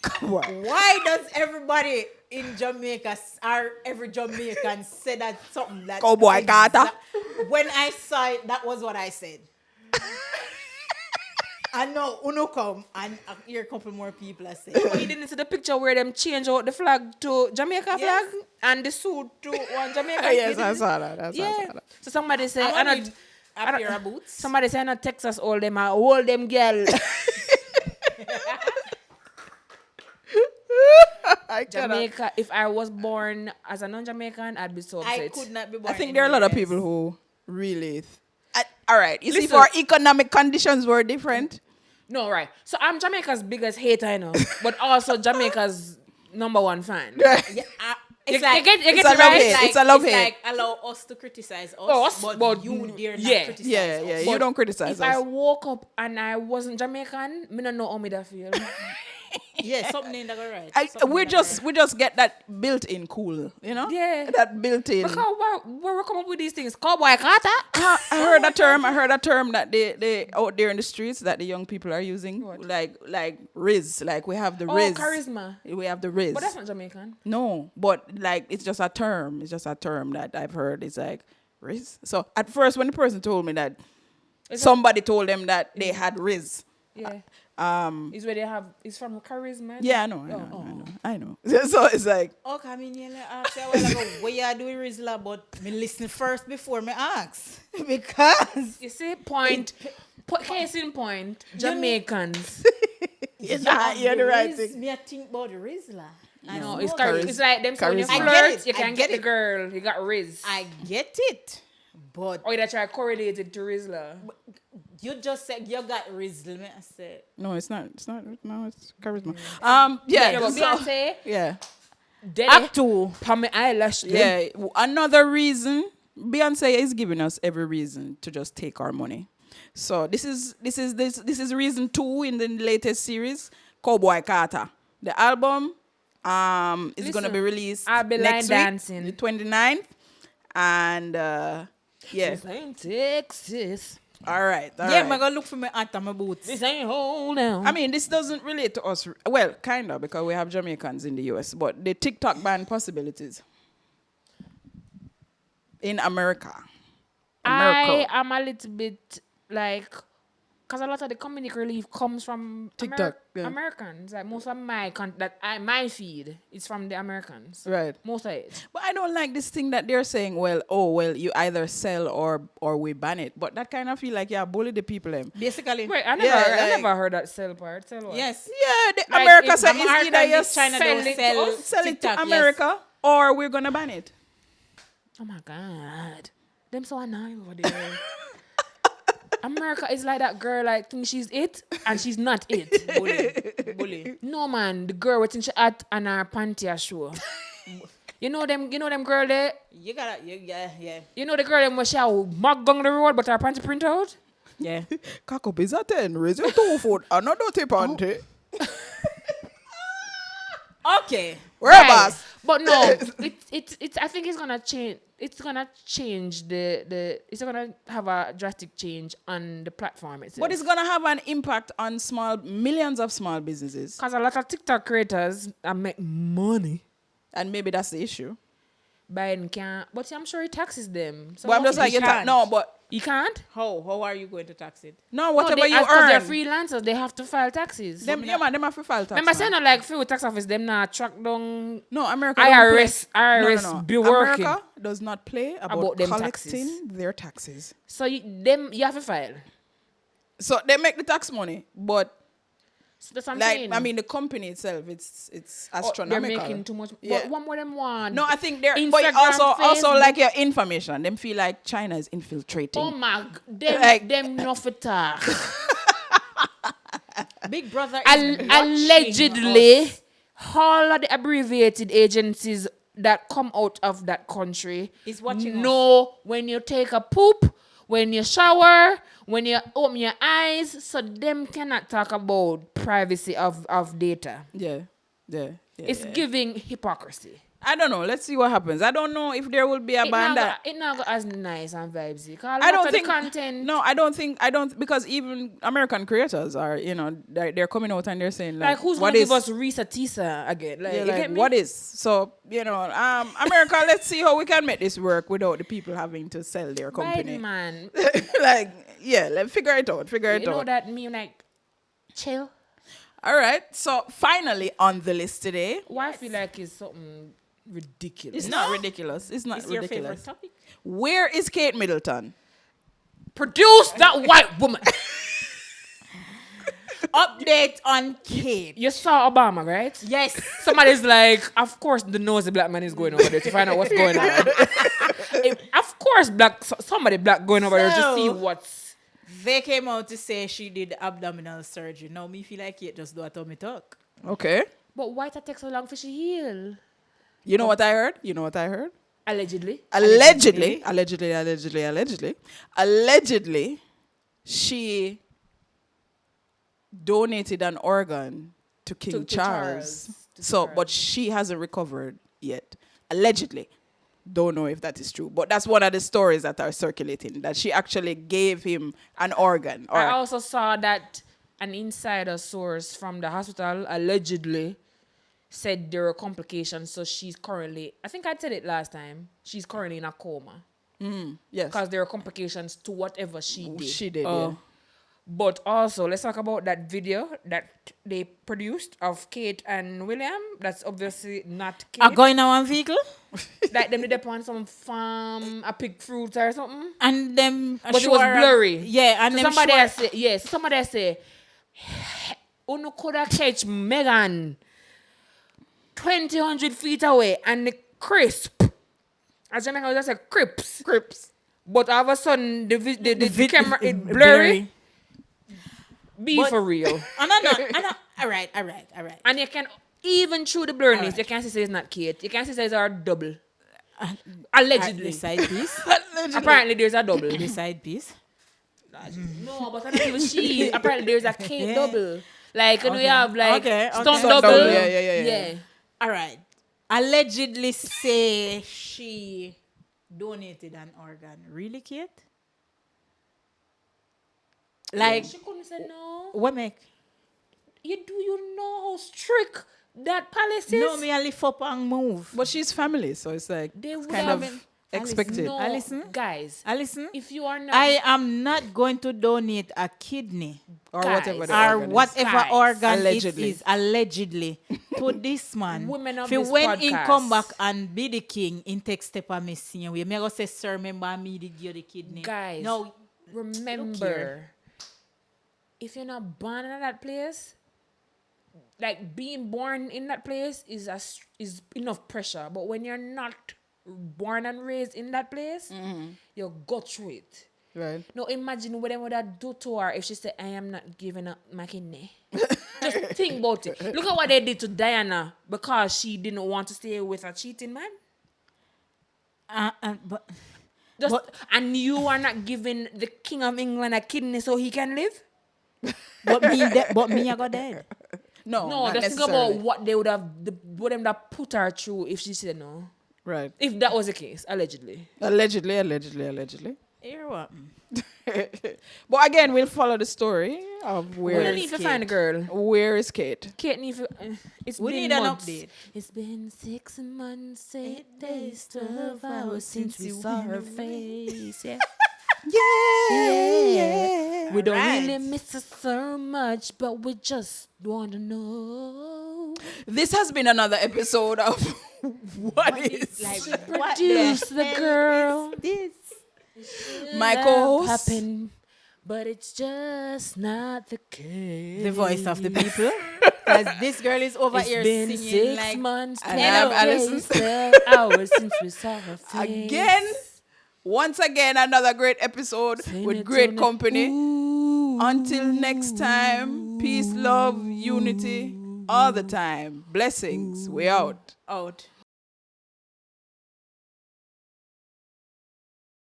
Cowboy. Why does everybody in Jamaica or every Jamaican say that something that Cowboy Carter? When I saw it, that was what I said. I know Uno come and I hear a couple more people are saying. But you didn't see the picture where them change out the flag to Jamaica Yes. flag and the suit to one Jamaica. Yes, You I didn't- saw that. I Yeah. saw that. So somebody say, I I need not, a pair of boots. somebody say, I not Texas all them, I hold them girl. I cannot. Jamaica, if I was born as a non-Jamaican, I'd be so upset. I could not be born. I think there are a lot of anywhere people who really. All right. You see, Listen. if our economic conditions were different, No, right. So I'm Jamaica's biggest hater, I know, but also Jamaica's number one fan. Yeah, You it's like get It's it a love right. hate. It's a love it's hate. like allow us to criticize us, Oh, us, but you dare not yeah. criticize Yeah, us. yeah. But You don't criticize If I us. woke up and I wasn't Jamaican, me don't know how me that feel. Yeah, something in that go right. We just get that built-in cool, you know? Yeah. That built-in. Because where we come up with these things? Cowboy Carter? I heard a term. I heard a term that they out there in the streets that the young people are using, What? like Riz. Like we have the Oh, Riz. charisma. We have the Riz. But that's not Jamaican. No, but like it's just a term. It's just a term that I've heard. It's like Riz. So at first, when the person told me that, somebody told them that they had Riz. Yeah. Is where they have. It's from charisma. Yeah, I know. I know. So it's like, Okay, I mean, you know, ask you a while ago, what you doing, Rizla, but me listen first before me ask. Because You see, case in point, Jamaicans. you're the right thing. Me, I think about the Rizla. I No, know it's it. it's like them. So when you Charisma. I get flirt, it. you I can get get the it. girl. You got Riz. I get it. But Or you try correlated to Rizla. you just said you got Rizla. Me, I said, No, it's not. It's not. No, it's charisma. Yeah, Yeah. but So, Beyonce, yeah. Act two. Palm my eyelash. Yeah. Another reason Beyonce is giving us every reason to just take our money. So this is reason 2 in the latest series, Cowboy Carter. The album is gonna be released I'll be next line week, dancing. the 29th. And yeah. This ain't Texas. All right. All yeah, right. I'm going to look for my aunt and my boots. This ain't hold down. I mean, this doesn't relate to us. Well, kind of, because we have Jamaicans in the US, but the TikTok ban possibilities in America. I am a little bit like, because a lot of the comedic relief comes from TikTok, yeah. Americans. Like most of my my feed is from the Americans. Right. Most of it. But I don't like this thing that they're saying, well, you either sell or we ban it. But that kind of feel like, bully the people. Basically, Wait, I Yeah, never heard that sell part. Sell what? yes. Yeah, Like, America if said America it's either you is China sell don't it sell to us, sell it TikTok, to yes. America, or we're going to ban it. Oh my God. Them so annoying over there. America is like that girl like think she's it and she's not it. Bully. No man, the girl with she hat and her panty are show. You know them girl there? You gotta, yeah. You know the girl them where she mug on the road but her panty print out? Yeah. Cock up is a 10, raise your 2 foot, and not dirty panty. Okay. We're Right. boss. But no, it's I think it's gonna change. It's gonna change it's gonna have a drastic change on the platform itself. But it's going to have an impact on millions of small businesses. Because a lot of TikTok creators make money. And maybe that's the issue. Biden can't, but I'm sure he taxes them. So But I'm just like, you can't. How are you going to tax it? whatever you Because they're earn. freelancers, they have to file taxes. Them have to file tax. Remember saying that like few tax office them not track down. No, America IRS be working. America does not play about them collecting taxes. their taxes. So you have to file. So they make the tax money, but So that's what I'm like saying. I mean the company itself, it's Oh, astronomical. they're making too much. Yeah. But what more them want? No, I think they're Instagram, but also Facebook. like your information. Them feel like China is infiltrating. Oh my, them Like- them no for talk. Big Brother is Allegedly, watching us. all of the abbreviated agencies that come out of that country Is watching know when you take a poop, when you shower, when you open your eyes, so them cannot talk about privacy of data. Yeah. It's giving hypocrisy. I don't know. Let's see what happens. I don't know if there will be a ban that. It not go as nice and vibesy. I don't think content. No, I don't because even American creators are, they're coming out and they're saying Like who's what gonna is give us Risa Tisa again? Like, yeah, you like, get me? what is so America? Let's see how we can make this work without the people having to sell their company. Biden, man. Let's figure it out. You know that me like chill. All right. So finally on the list today, Why I feel like it's something ridiculous. it's not ridiculous. It's not It's your favorite ridiculous. topic. Where is Kate Middleton? Produce that white woman. Update on Kate. You saw Obama, right? Yes. Somebody's like, of course, the nosy black man is going over there to find out what's going on. Of course, somebody black going over there to see what's They came out to say she did abdominal surgery. Now me feel like it just do a tummy tuck. Okay. But why it take so long for she heal? You know what I heard? You know what I heard? Allegedly. Allegedly, she donated an organ to King To Charles. To So, Charles. but she hasn't recovered yet. Allegedly. Don't know if that is true. But that's one of the stories that are circulating, that she actually gave him an organ. I also saw that an insider source from the hospital allegedly said there were complications. So she's currently, I think I said it last time, she's currently in a coma. Yes. Because there are complications to whatever she did. She did, Oh. yeah. But also, let's talk about that video that they produced of Kate and William. That's obviously not Kate. I go in a one vehicle Like them did on some farm, a pick fruits or something. and them. But it was blurry. Yeah, and So them somebody sure- else say, yes, somebody else say, Uno coulda catch Megan 200 feet away and the crisp. As Jamaica was just a crips. But all of a sudden the camera it blurry. Be But- for real. I know. All right. And you can even through the blurriness, Alright. you can't say it's not Kate. You can't say it's our double. Allegedly. The side piece. Apparently there's a double. The side piece. No, but I don't even she. Apparently there's a Kate double. Like when we Okay. have like Okay, stunt okay. double. Double, yeah. All right. Allegedly say she donated an organ. Really, Kate? Like, She couldn't say no. what make? You know how strict that palace is? No, me a lift up and move. But she's family, so it's like They it's would kind have of been- expected. No, Allison? guys. Listen, If you are not I am not going to donate a kidney Or Guys. whatever the or organ is. whatever Guys. organ Allegedly. it is allegedly to this man. Women of If this when he podcast. come back and be the king, in take step on me senior way. Me go say, sir, remember me did you the kidney. Guys, No, remember, if you're not born in that place, like being born in that place is is enough pressure. But when you're not born and raised in that place, you go through it. Right. Now imagine what they would have do to her if she said, "I am not giving up my kidney." Just think about it. Look at what they did to Diana because she didn't want to stay with a cheating man. but And you are not giving the King of England a kidney so he can live? but me I got dead. No, No, not just think necessarily. about what they would have, what them that put her through if she said no. Right. If that was the case, allegedly. Allegedly. Hear what? But again, we'll follow the story of We where don't need to find a girl. where is Kate. Kate need to, it's We been need an months. update. It's been 6 months, 8 days, 12 hours since we saw her face. Yeah. Yeah. We don't Right. really miss her so much, but we just want to know. This has been another episode of What Is. Produce the girl. This. My co-host. Happen, but it's just not the case. The voice of the people. Because this girl is over It's here been singing 6 like months, And 12 I'm Allison. days, 12 hours since we saw her face. Once again, another great episode with great company. Until next time, peace, love, unity, all the time. Blessings. We out. out.